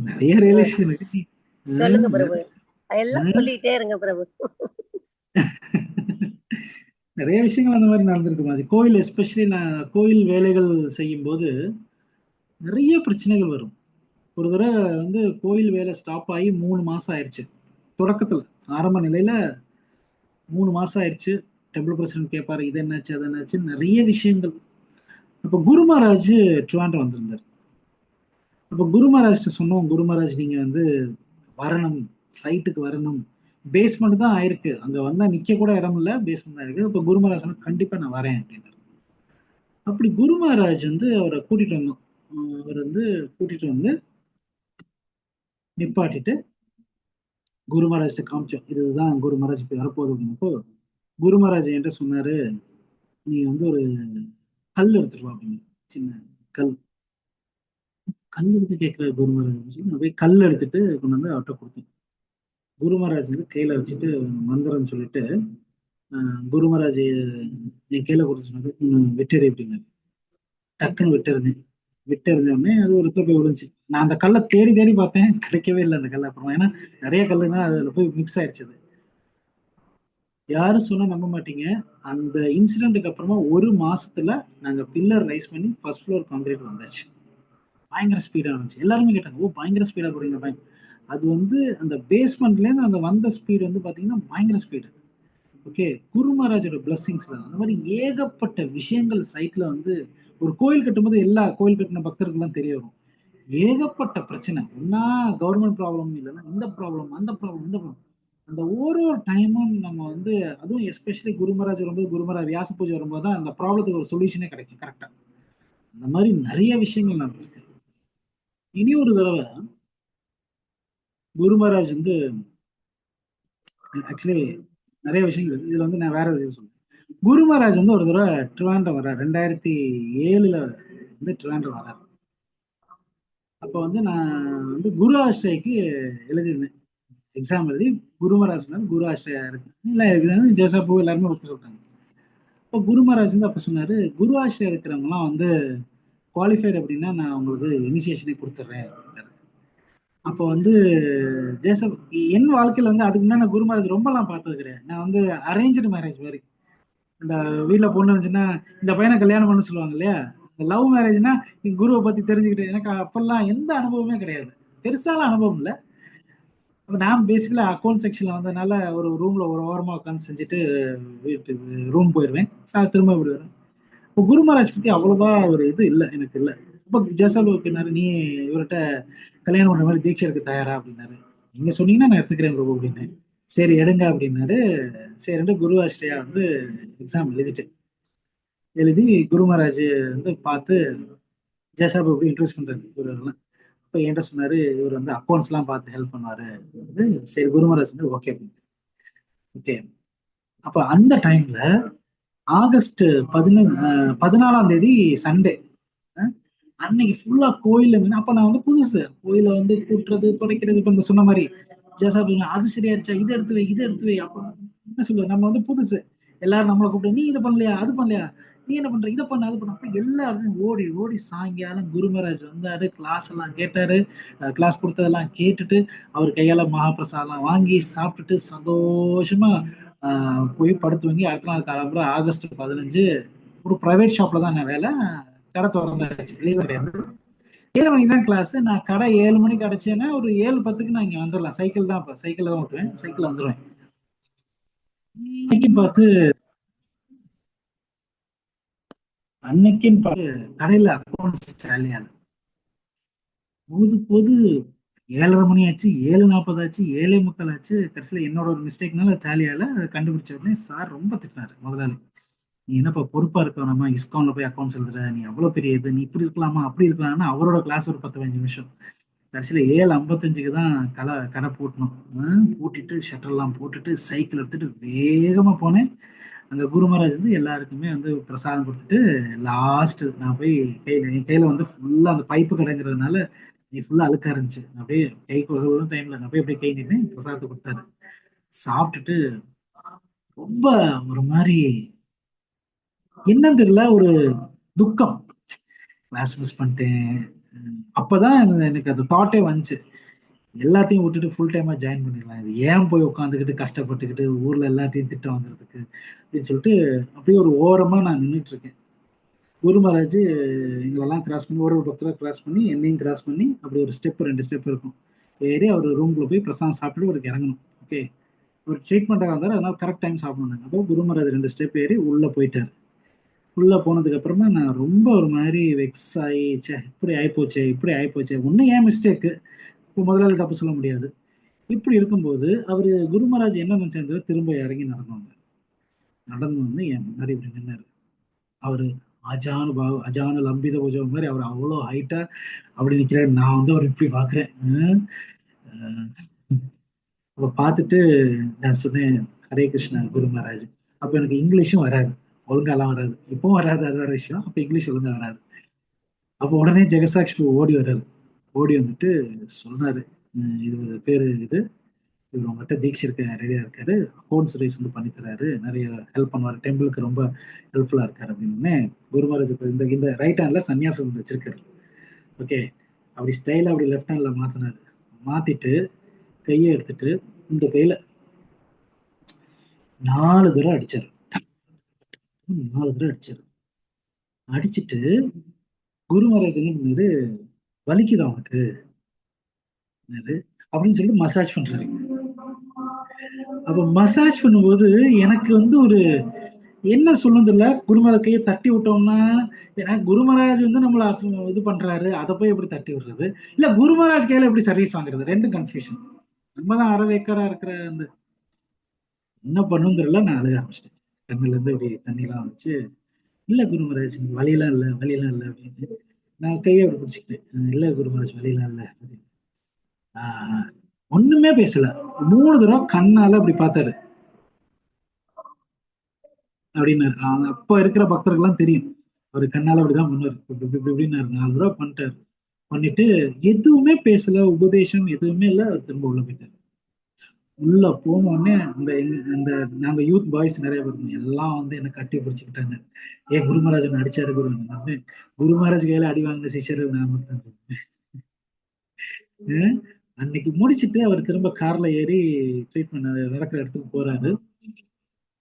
நிறைய ரியலைசேஷன் இருக்கு. சொல்லுங்க பிரபு, எல்லாம் சொல்லிட்டே இருங்க பிரபு. நிறைய விஷயங்கள் அந்த மாதிரி நடந்திருக்கு மாதிரி. கோயில் எஸ்பெஷலி நான் கோயில் வேலைகள் செய்யும் போது நிறைய பிரச்சனைகள் வரும். ஒரு தடவை வந்து கோயில் வேலை ஸ்டாப் ஆகி 3 மாசம் ஆயிடுச்சு. தொடக்கத்துல ஆரம்ப நிலையில 3 மாசம் ஆயிடுச்சு. டெம்பிள் பிரசிடென்ட் கேட்பாரு, இது என்னாச்சு அது என்னாச்சு, நிறைய விஷயங்கள். அப்ப குரு மகாராஜ் ட்ரிவாண்டம் வந்திருந்தார். அப்ப குரு மகாராஜ் சொன்னோம், குரு மகாராஜ் நீங்க வந்து வரணும், சைட்டுக்கு வரணும், பேஸ்மெண்ட் தான் ஆயிருக்கு, அங்க வந்தா நிக்க கூட இடம் இல்ல, பேஸ்மெண்ட் ஆயிருக்கு. இப்ப குரு மகாராஜ் சொன்னா கண்டிப்பா நான் வரேன் அப்படின்னு. அப்படி குரு மகாராஜ் வந்து அவரை கூட்டிட்டு வந்தோம். அவர் வந்து கூட்டிட்டு வந்து நிப்பாட்டிட்டு குரு மகாராஜ்கிட்ட காமிச்சோம், இதுதான் குரு மகாராஜ் இப்ப வரப்போகுது அப்படின்னப்போ குரு மகாராஜ் என்கிட்ட சொன்னாரு, நீ வந்து ஒரு கல் எடுத்துட்டு வா அப்படின்னு. சின்ன கல். கல் எடுத்து கேட்கிறாரு குரு மகாராஜ் சொல்லி நான் போய் கல் எடுத்துட்டு கொண்டு வந்து அவர்கிட்ட கொடுத்தேன். குரு மகாராஜ் வந்து கையில வச்சுட்டு மந்திரம் சொல்லிட்டு குரு மகாராஜ் என் கையில கொடுத்து சொன்னாரு, விட்டுடு" அப்படின்னாரு. டக்குன்னு விட்டுருந்தேன். விட்டு உடனே அது ஒரு இடத்துல போய் விழுந்துச்சு. நான் அந்த கல்லை தேடி தேடி பார்த்தேன், கிடைக்கவே இல்லை அந்த கல். அப்புறம் ஏன்னா நிறைய கல்லுங்க அதுல போய் மிக்ஸ் ஆயிடுச்சு அது. யாரும் சொன்னா நம்ப மாட்டீங்க, அந்த இன்சிடென்ட்டுக்கு அப்புறமா ஒரு மாசத்துல நாங்க பில்லர் ரைஸ் பண்ணி ஃபர்ஸ்ட் ஃப்ளோர் கான்கிரீட் வந்தாச்சு. பயங்கர ஸ்பீடா இருந்துச்சு. எல்லாருமே கேட்டாங்க, "ஓ பயங்கர ஸ்பீடா போறீங்க பயங்க." அது வந்து அந்த பேஸ்மெண்ட்ல இருந்து அந்த வந்த ஸ்பீடு வந்து பாத்தீங்கன்னா பயங்கர ஸ்பீடு. ஓகே. குரு மகாராஜோட பிளஸ்ஸிங்ஸ் தான். அந்த மாதிரி ஏகப்பட்ட விஷயங்கள் சைட்ல வந்து ஒரு கோயில் கட்டும்போது எல்லா கோயில் கட்டின பக்தர்களுக்கும் தெரிய வரும். ஏகப்பட்ட பிரச்சனை. ஒண்ணா கவர்மெண்ட் ப்ராப்ளம், இல்லைன்னா இந்த ப்ராப்ளம், அந்த ப்ராப்ளம், இந்த ப்ராப்ளம். அந்த ஒரு ஒரு டைமும் நம்ம வந்து, அதுவும் எஸ்பெஷலி குரு மகாராஜ் வரும்போது, குரு மகாராஜ் வியாச பூஜை வரும்போது தான் அந்த ப்ராப்ளத்துக்கு ஒரு சொல்யூஷனே கிடைக்கும் கரெக்டா. அந்த மாதிரி நிறைய விஷயங்கள் நடந்திருக்கு. இனி ஒரு தடவை குரு மகாராஜ் வந்து ஆக்சுவலி நிறைய விஷயங்கள் இருக்கு. இதுல வந்து நான் வேற ஒரு இது சொல்றேன். குரு மகாராஜ் வந்து ஒரு தடவை ட்ரிவாண்டம் வர்றார் 2007 வந்து ட்ரிவாண்டம் வர்றார். அப்போ வந்து நான் வந்து குரு ஆஷ்ரய்க்கு எழுதியிருந்தேன். எக்ஸாம் எழுதி குரு மகாராஜ் சொன்னாரு, குரு ஆஷ்ரயா இருக்கு இல்ல இருக்குதுன்னு ஜெசப்பூ எல்லாருமே ஒப்பு சொல்லிட்டாங்க. இப்போ குரு மகாராஜ் வந்து அப்ப சொன்னாரு, குரு ஆஷ்ரயா இருக்கிறவங்கலாம் வந்து குவாலிஃபைடு அப்படின்னா நான் உங்களுக்கு இனிஷியேஷனே கொடுத்துட்றேன். அப்போ வந்து ஜேசப் என் வாழ்க்கையில வந்து அதுக்கு முன்னாடி நான் குரு மகாராஜ் ரொம்பலாம் பார்த்தது கிடையாது. நான் வந்து அரேஞ்சு மேரேஜ் மாதிரி. இந்த வீட்டுல பொண்ணு இருந்துச்சுன்னா இந்த பையனை கல்யாணம் பண்ண சொல்லுவாங்க இல்லையா, இந்த லவ் மேரேஜ்னா குருவை பத்தி தெரிஞ்சுக்கிட்டு எனக்கு அப்பெல்லாம் எந்த அனுபவமே கிடையாது. பெருசாலாம் அனுபவம் இல்லை. அப்ப நான் பேசிக்கலா அக்கௌண்ட் செக்ஷன்ல வந்ததுனால ஒரு ரூம்ல ஒரு ஓரமா உட்காந்து செஞ்சுட்டு வீட்டு ரூம் போயிடுவேன். திரும்ப விடுவேன். இப்போ குரு மகாராஜ் பத்தி அவ்வளவா ஒரு இது இல்லை எனக்கு இல்லை. இப்போ ஜெசலுக்கு நீ இவர்கிட்ட கல்யாணம் பண்ற மாதிரி தீட்சை எடுக்க தயாரா அப்படின்னாரு. நீங்க சொன்னீங்கன்னா நான் எடுத்துக்கிறேன் பிரபு அப்படின்னு. சரி எடுங்க அப்படின்னாரு. சரின்ட்டு குரு ஆஸ்ட்ரியா வந்து எக்ஸாம் எழுதிட்டேன். எழுதி குரு மகாராஜ் வந்து பார்த்து ஜெசாப் எப்படி இன்ட்ரோஸ் பண்றாரு இவர் எல்லாம். இப்போ என்கிட்ட சொன்னாரு, இவர் வந்து அக்கௌண்ட்ஸ் எல்லாம் பார்த்து ஹெல்ப் பண்ணுவாரு. சரி குரு மகாராஜ் வந்து ஓகே. ஓகே. அப்ப அந்த டைம்ல ஆகஸ்ட் 14ஆம் தேதி சண்டே. அன்னைக்கு ஃபுல்லா கோயில்ல அப்ப நான் வந்து புதுசு கோயில வந்து கூட்டுறது துடைக்கிறது, இப்ப இந்த சொன்ன மாதிரி ஜெசாப் அது சரியாயிருச்சா, இதை எடுத்து வை இதை எடுத்து வை. அப்ப என்ன சொல்லுவது, நம்ம வந்து புதுசு. எல்லாரும் நம்மளை கூப்பிட்டு நீ இதை பண்ணலையா அது பண்ணலையா, நீ என்ன பண்ற இதை பண்ண அது பண்ண. அப்ப எல்லாரும் ஓடி ஓடி சாயங்காலம் குரு மகாராஜ் வந்தாரு, கிளாஸ் எல்லாம் கேட்டாரு. கிளாஸ் கொடுத்ததெல்லாம் கேட்டுட்டு அவர் கையால மகாபிரசாதம் வாங்கி சாப்பிட்டுட்டு சந்தோஷமா போய் படுத்து வாங்கி அடுத்த நாள் காலம்புற ஆகஸ்ட் 15 ஒரு பிரைவேட் ஷாப்ல தான் நான் வேலை. கடை திறந்தாச்சு, லீவ் கிடையாது. 7 மணிக்கு தான் கிளாஸ். நான் கடை 7 மணிக்கு அடைச்சேன்னா ஒரு 7:10க்கு நான் இங்க வந்துடலாம். சைக்கிள் தான், இப்ப சைக்கிள் தான் ஓட்டுவேன், சைக்கிள் வந்துடுவேன். இன்னைக்கு பார்த்து அன்னைக்குன்னு பார்த்து கடையில அக்கௌண்ட்ஸ் டேலி ஆகுது. போது போது 7:30 மணி ஆச்சு, 7:40 ஆச்சு, 7:45 ஆச்சு. கடைசியில என்னோட ஒரு மிஸ்டேக்னால டேலியால கண்டுபிடிச்ச உடனே சார் ரொம்ப திட்டினாரு முதலாளி. நீ என்னப்பா பொறுப்பா இருக்க, நம்ம இஸ்கான்ல போய் அக்கௌண்ட்ஸ் எழுதுற, நீ அவ்வளவு பெரிய இது, நீ இப்படி இருக்கலாமா அப்படி இருக்கலாம்னா அவரோட கிளாஸ் ஒரு 10-15 நிமிஷம். கடைசியில 7:55க்கு தான் கடை பூட்டணும். பூட்டிட்டு ஷட்டர் எல்லாம் போட்டுட்டு சைக்கிள் எடுத்துட்டு வேகமா போனேன். அங்க குரு மகாராஜ் வந்து எல்லாருக்குமே வந்து பிரசாதம் கொடுத்துட்டு லாஸ்ட் நான் போய் என் கையில வந்து ஃபுல்லா அந்த பைப்பு கடைங்கிறதுனால நீ ஃபுல்லா அழுக்கா இருந்துச்சு. நான் அப்படியே கை டைம்ல நான் போய் அப்படியே கை நின்று பிரசாதத்தை கொடுத்தாரு. சாப்பிட்டுட்டு ரொம்ப ஒரு மாதிரி என்னன்னு தெரியல, ஒரு துக்கம். கிளாஸ் மிஸ் பண்ணிட்டேன். அப்பதான் எனக்கு அந்த தாட்டே வந்துச்சு, எல்லாத்தையும் விட்டுட்டு ஃபுல் டைமா ஜாயின் பண்ணிடலாம். இது ஏன் போய் உட்காந்துக்கிட்டு கஷ்டப்பட்டுக்கிட்டு ஊர்ல எல்லாத்தையும் திட்டம் வாங்குறதுக்கு அப்படின்னு சொல்லிட்டு அப்படியே ஒரு ஓரமா நான் நின்றுட்டு இருக்கேன். குரு மகாராஜ் எங்களெல்லாம் கிராஸ் பண்ணி ஒரு பக்கத்துல கிராஸ் பண்ணி என்னையும் கிராஸ் பண்ணி அப்படி ஒரு ஸ்டெப் 2 ஸ்டெப் இருக்கும் ஏறி அவர் ரூம்குள்ள போய் பிரசாதம் சாப்பிட்டு அவருக்கு இறங்கணும். ஓகே. ஒரு ட்ரீட்மெண்ட்டாக வந்தாரு, அதனால கரெக்ட் டைம் சாப்பிடணும். அப்போ குரு மகாராஜ் 2 ஸ்டெப் ஏறி உள்ள போயிட்டாரு. உள்ள போனதுக்கு அப்புறமா நான் ரொம்ப ஒரு மாதிரி வெக்ஸ் ஆகி, ச்சே இப்படி ஆயிப்போச்சே இப்படி ஆயிப்போச்சே, ஒன்னும் ஏன் மிஸ்டேக்கு, இப்போ முதலாளி தப்பு சொல்ல முடியாது. இப்படி இருக்கும்போது அவரு குரு மகாராஜ் என்ன நினைச்சாரு, திரும்ப இறங்கி நடந்தாங்க. நடந்து வந்து என் முன்னாடி இப்படி நின்னாரு. அவரு அஜானு பாவு அஜானு லம்பித பூஜம் மாதிரி அவர் அவ்வளோ ஹைட்டா அப்படி நிக்கிறாரு. நான் வந்து அவர் இப்படி பாக்குறேன். அப்ப பார்த்துட்டு நான் சொன்னேன், ஹரே கிருஷ்ணா குரு மகாராஜ். அப்ப எனக்கு இங்கிலீஷும் வராது, ஒழுங்காலாம் வராது, இப்பவும் வராது, அது வேற விஷயம். அப்ப இங்கிலீஷ் ஒழுங்கா வராது. அப்போ உடனே ஜெகசாக்ஷி ஓடி வர்றாரு. ஓடி வந்துட்டு சொன்னாரு, இது ஒரு பேரு இது, இவர் உங்ககிட்ட தீட்சை இருக்க ரெடியா இருக்காரு, அக்கௌண்ட்ஸ் ரைஸ் வந்து பண்ணி தராரு, நிறைய ஹெல்ப் பண்ணுவாரு, டெம்பிளுக்கு ரொம்ப ஹெல்ப்ஃபுல்லா இருக்காரு அப்படின்னு குரு மகாராஜ் இந்த இந்த ரைட் ஹேண்ட்ல சன்னியாசம் வச்சிருக்காரு. ஓகே, அப்படி ஸ்டைலா அப்படி லெஃப்ட் ஹேண்ட்ல மாத்தினாரு. மாத்திட்டு கையை எடுத்துட்டு இந்த கையில 4 தடவை அடிச்சாரு. 4 தடவை அடிச்சாரு. அடிச்சிட்டு குரு மகாராஜ் என்ன பண்ணாரு, வலிக்குதா உனக்கு அப்படின்னு சொல்லிட்டு மசாஜ் பண்றாரு. அப்ப மசாஜ் பண்ணும்போது எனக்கு வந்து ஒரு என்ன சொல்லணும் தெரியல. குருமர கையை தட்டி விட்டோம்னா, ஏன்னா குருமராஜ் வந்து நம்மள இது பண்றாரு, அதை போய் எப்படி தட்டி விடுறது, இல்ல குருமராஜ் கையில எப்படி சர்வீஸ் வாங்குறது, ரெண்டும் கன்ஃபியூஷன். நம்ம தான் அறவேக்கரா இருக்கிற அந்த என்ன பண்ணும் தெரியல. நான் அழுக ஆரம்பிச்சிட்டேன். கண்ணுல இருந்து இப்படி தண்ணி எல்லாம் வந்துச்சு. இல்ல குருமராஜ் வழியெல்லாம் இல்ல, வழியெல்லாம் இல்ல அப்படின்னு நான் கையை அப்படி பிடிச்சிக்கிட்டேன். இல்ல குருமராஜ் வழியெல்லாம் இல்ல அப்படின்னு. ஒண்ணுமே பேசல. 3 தடவை கண்ணால அப்படி பார்த்தாரு அப்படின்னாரு. அப்ப இருக்கிற பக்தர்கள்லாம் தெரியும், அவரு கண்ணால அப்படிதான் பண்ணாரு. இப்படின்னாரு. 4 தடவை பண்ணிட்டாரு. பண்ணிட்டு எதுவுமே பேசல, உபதேசம் எதுவுமே இல்ல. அவர் திரும்ப உள்ள போயிட்டாரு. உள்ள போன உடனே அந்த நாங்க யூத் பாய்ஸ் நிறைய பேர் இருந்தோம். எல்லாம் வந்து என்ன கட்டி பிடிச்சுக்கிட்டாங்க. ஏன் குருமராஜன் அடிச்சாரு குருமராஜ் கையில அடி வாங்க சிஷர் நான் மட்டும். அன்னைக்கு முடிச்சிட்டு அவர் திரும்ப கார்ல ஏறி ட்ரீட்மெண்ட் நடக்கிற இடத்துக்கு போறாரு.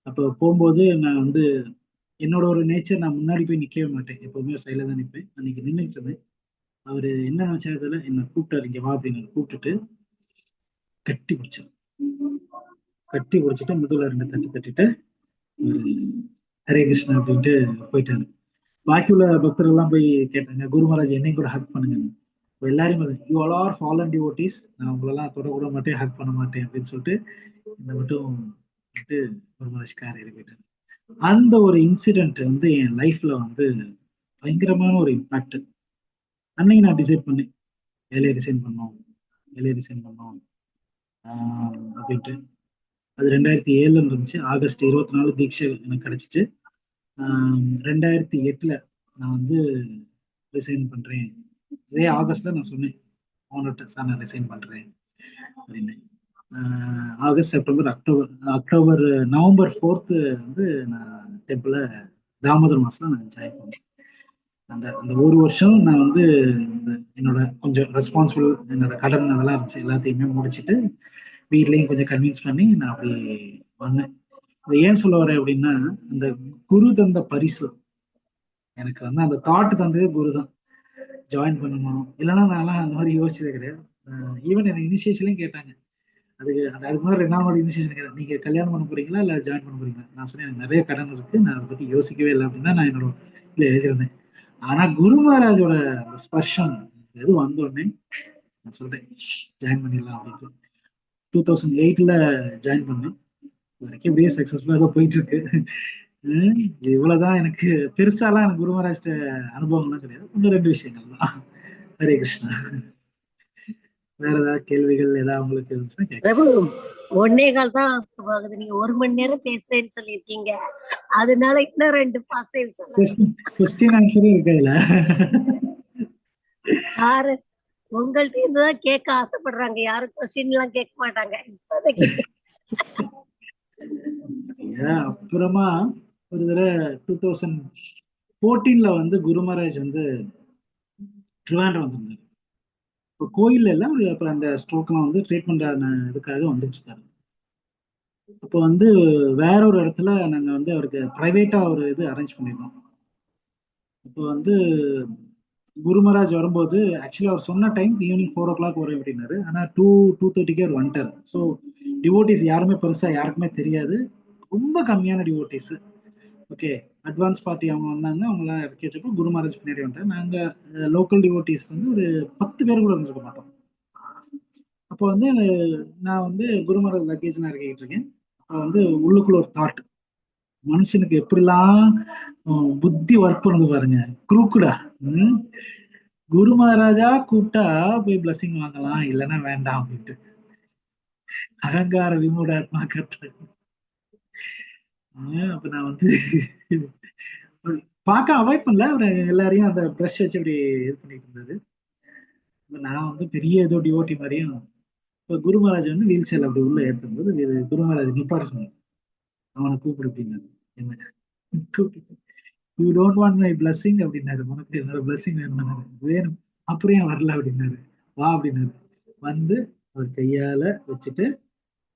அப்ப போகும்போது நான் வந்து என்னோட ஒரு நேச்சர், நான் முன்னாடி போய் நிக்கவே மாட்டேன், எப்பவுமே சைட்ல தான் நிற்பேன். அன்னைக்கு நின்றுட்டு இருந்தேன். அவரு என்ன நினைச்சதுல என்ன கூப்பிட்டாரு, இங்க வா அப்படின்னு கூப்பிட்டுட்டு கட்டி பிடிச்சாரு. கட்டி பிடிச்சிட்டு முதுகுல 2 தட்டு தட்டிட்டு ஒரு ஹரே கிருஷ்ணா அப்படின்ட்டு போயிட்டாரு. பாக்கி உள்ள பக்தர்கள் எல்லாம் போய் கேட்டாங்க, குரு மகாராஜ் என்னையும் கூட ஹக் பண்ணுங்க. எல்லாரும் you all are fallen devotees, நான் உங்களெல்லாம் தொட கூட மாட்டேன், ஹக் பண்ண மாட்டேன் அப்படின்னு சொல்லிட்டு இந்த மட்டும் வந்துட்டு குரு மகாராஜ் கார் ஏறி போயிட்டாரு. அந்த ஒரு இன்சிடென்ட் வந்து என் லைஃப்ல வந்து பயங்கரமான ஒரு இம்பாக்ட். அன்னைக்கு நான் டிசைட் பண்ணேன், வேலையை ரிசைன் பண்ணோம், வேலையை ரிசைன் பண்ணோம் அப்படின்ட்டு. அது 2007 இருந்துச்சு. ஆகஸ்ட் 24 தீட்சை எனக்கு கிடைச்சிச்சு. 2008 நான் வந்து ரிசைன் பண்றேன். இதே ஆகஸ்ட்ல நான் சொன்னேன் ஓனர்கிட்ட, சார் நான் ரிசைன் பண்றேன் அப்படின்னு. ஆகஸ்ட், செப்டம்பர், அக்டோபர், நவம்பர் 4 வந்து நான் டெம்பிள தாமோதர் மாசம் நான் ஜாயின் பண்ணேன். அந்த அந்த ஒரு வருஷம் நான் வந்து என்னோட கொஞ்சம் ரெஸ்பான்சிபிள், என்னோட கடன் அதெல்லாம் இருந்துச்சு, எல்லாத்தையுமே முடிச்சுட்டு வீட்லயும் கொஞ்சம் கன்வின்ஸ் பண்ணி நான் அப்படி வந்தேன். இதை ஏன் சொல்ல வரேன் அப்படின்னா, அந்த குரு தந்த பரிசு எனக்கு வந்து அந்த தாட் தந்ததே குரு தான். ஜாயின் பண்ணணும், இல்லைன்னா நான்லாம் அந்த மாதிரி யோசிச்சதே கிடையாது. ஈவன் எனக்கு இனிஷியேஷன்லையும் கேட்டாங்க, அதுக்கு முன்னாடி 2 நாள் இனிஷியேஷன் கேட்டேன், நீங்க கல்யாணம் பண்ண போறீங்களா இல்ல ஜாயின் பண்ண போறீங்களா. நான் சொன்னேன் எனக்கு நிறைய கடன் இருக்கு, நான் அதை பத்தி யோசிக்கவே இல்லை அப்படின்னா நான் என்னோட இல்ல எழுதியிருந்தேன். ஆனா குரு மகாராஜோட அந்த ஸ்பர்ஷம் எது வந்த உடனே நான் சொல்றேன் ஜாயின் பண்ணிடலாம் அப்படின்ட்டு 2008 ஜாயின் பண்ணேன். வரைக்கும் இப்படியே சக்சஸ்ஃபுல்லா தான் போயிட்டு இருக்கு. இவ்வளவுதான். எனக்கு பெருசாலாம் எனக்கு குரு மகாராஜ் அனுபவம்லாம் கிடையாது. 1 2 விஷயங்கள் தான். ஹரே கிருஷ்ணா. வேற ஏதாவது கேள்விகள் ஏதாவது உங்களுக்கு இருந்துச்சுன்னா கேட்க. பிரபு 1.25 தான் ஆகுது. நீங்க 1 மணி நேரம் பேசுறேன்னு சொல்லியிருக்கீங்க, அதனால இன்னும் 2 பாசைன்னு சொல்லலாம். கொஸ்டின் ஆன்சரே இருக்காதுல. யாரு உங்கள்ட்ட இருந்துதான் கேட்க ஆசைப்படுறாங்க, யாரும் கொஸ்டின் எல்லாம் கேட்க மாட்டாங்க இப்போதைக்கு. அப்புறமா ஒரு தடவை 2014 வந்து குரு மகாராஜ் வந்து ட்ரிவாண்ட்ரம் வந்திருந்தாரு. இப்போ கோயில்ல எல்லாம் இப்ப அந்த ஸ்ட்ரோக்லாம் வந்து ட்ரீட்மெண்ட் இதுக்காக வந்துட்டு இருக்காரு. அப்போ வந்து வேற ஒரு இடத்துல நாங்க வந்து அவருக்கு பிரைவேட்டா ஒரு இது அரேஞ்ச் பண்ணிருந்தோம். இப்போ வந்து குரு மகாராஜ் வரும்போது ஆக்சுவலி அவர் சொன்ன டைம் ஈவினிங் 4 o'clock வரும் அப்படின்னாரு. ஆனா 2:30 அவர் வந்துட்டாரு. ஸோ டிவோட்டிஸ் யாருமே பெருசா யாருக்குமே தெரியாது, ரொம்ப கம்மியான டிவோட்டிஸ். ஓகே, அட்வான்ஸ் பார்ட்டி அவங்க வந்தாங்க, அவங்களாம் கேட்டப்போ குரு மகாராஜ் பின்னாடி வந்துட்டார். நாங்க லோக்கல் டிவோட்டிஸ் வந்து ஒரு 10 பேர் கூட இருந்திருக்க மாட்டோம். அப்போ வந்து நான் வந்து குரு மகாராஜ் லக்கேஜ் நான் இறக்கிட்டு இருக்கேன். அப்போ வந்து உள்ளுக்குள்ள ஒரு தாட், மனுஷனுக்கு எப்படிலாம் புத்தி ஒர்க் பண்ணுது பாருங்க, குரூக்குடா. குரு மகாராஜா கூப்பிட்டா போய் பிளஸிங் வாங்கலாம், இல்லைன்னா வேண்டாம் அப்படின்ட்டு. அகங்கார விமூடாத்மா கர்த்தா. அப்ப நான் வந்து பார்க்க அவாய்ட் பண்ணல, அவர் எல்லாரையும் அந்த ப்ரஷ் வச்சு அப்படி இது பண்ணிட்டு இருந்தது. நான் வந்து பெரிய ஏதோ டிவோட்டி மாதிரியும் இப்ப குரு மகாராஜ் வந்து வீல் சேர்ல அப்படி உள்ள ஏற்றும்போது குரு மகாராஜ் நிப்பாட்ட சொன்னாங்க, அவனை கூப்பிடு அப்படின்னாரு. You don't want my blessing அப்படின்னாரு. உனக்கு என்னோட பிளஸிங் வேணும்னாரு. வேணும். அப்புறம் ஏன் வரல அப்படின்னாரு. வா அப்படின்னாரு. வந்து அவர் கையால வச்சுட்டு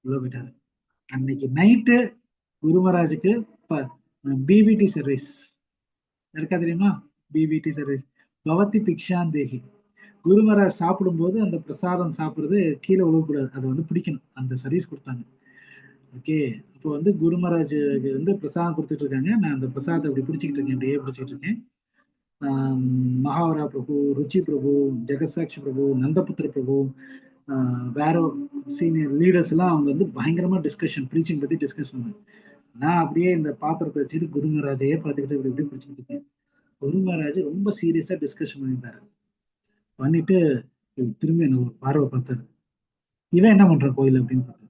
உள்ள போயிட்டாரு. அன்னைக்கு நைட்டு குருமராஜுக்கு பிபிடி சர்வீஸ் இருக்கா தெரியுமா? பிபிடி சர்வீஸ், பவதி பிக்ஷான் தேகி. குருமராஜ் சாப்பிடும்போது அந்த பிரசாதம் சாப்பிடுறது கீழே விழக்கூடாது, அதை வந்து பிடிக்கணும், அந்த சர்வீஸ் கொடுத்தாங்க. ஓகே, இப்போ வந்து குருமராஜ் வந்து பிரசாதம் கொடுத்துட்டு இருக்காங்க, நான் அந்த பிரசாதத்தை அப்படி பிடிச்சிக்கிட்டு இருக்கேன், அப்படியே பிடிச்சிட்டு இருக்கேன். மகாவரா பிரபு, ருச்சி பிரபு, ஜெகசாட்சி பிரபு, நந்தபுத்திர பிரபு, வேற சீனியர் லீடர்ஸ் எல்லாம் அவங்க வந்து பயங்கரமா டிஸ்கஷன், ப்ரீச்சிங் பத்தி டிஸ்கஸ் பண்ணாங்க. நான் அப்படியே இந்த பாத்திரத்தை வச்சுட்டு குருமராஜையே பார்த்துக்கிட்டு இப்படி இப்படி பிடிச்சிட்டு இருக்கேன். குருமராஜ் ரொம்ப சீரியஸா டிஸ்கஷன் பண்ணியிருந்தாரு. பண்ணிட்டு திரும்பி என்ன ஒரு பார்வை பார்த்தாரு. இவன் என்ன பண்றான் கோயில் அப்படின்னு பார்த்தாரு.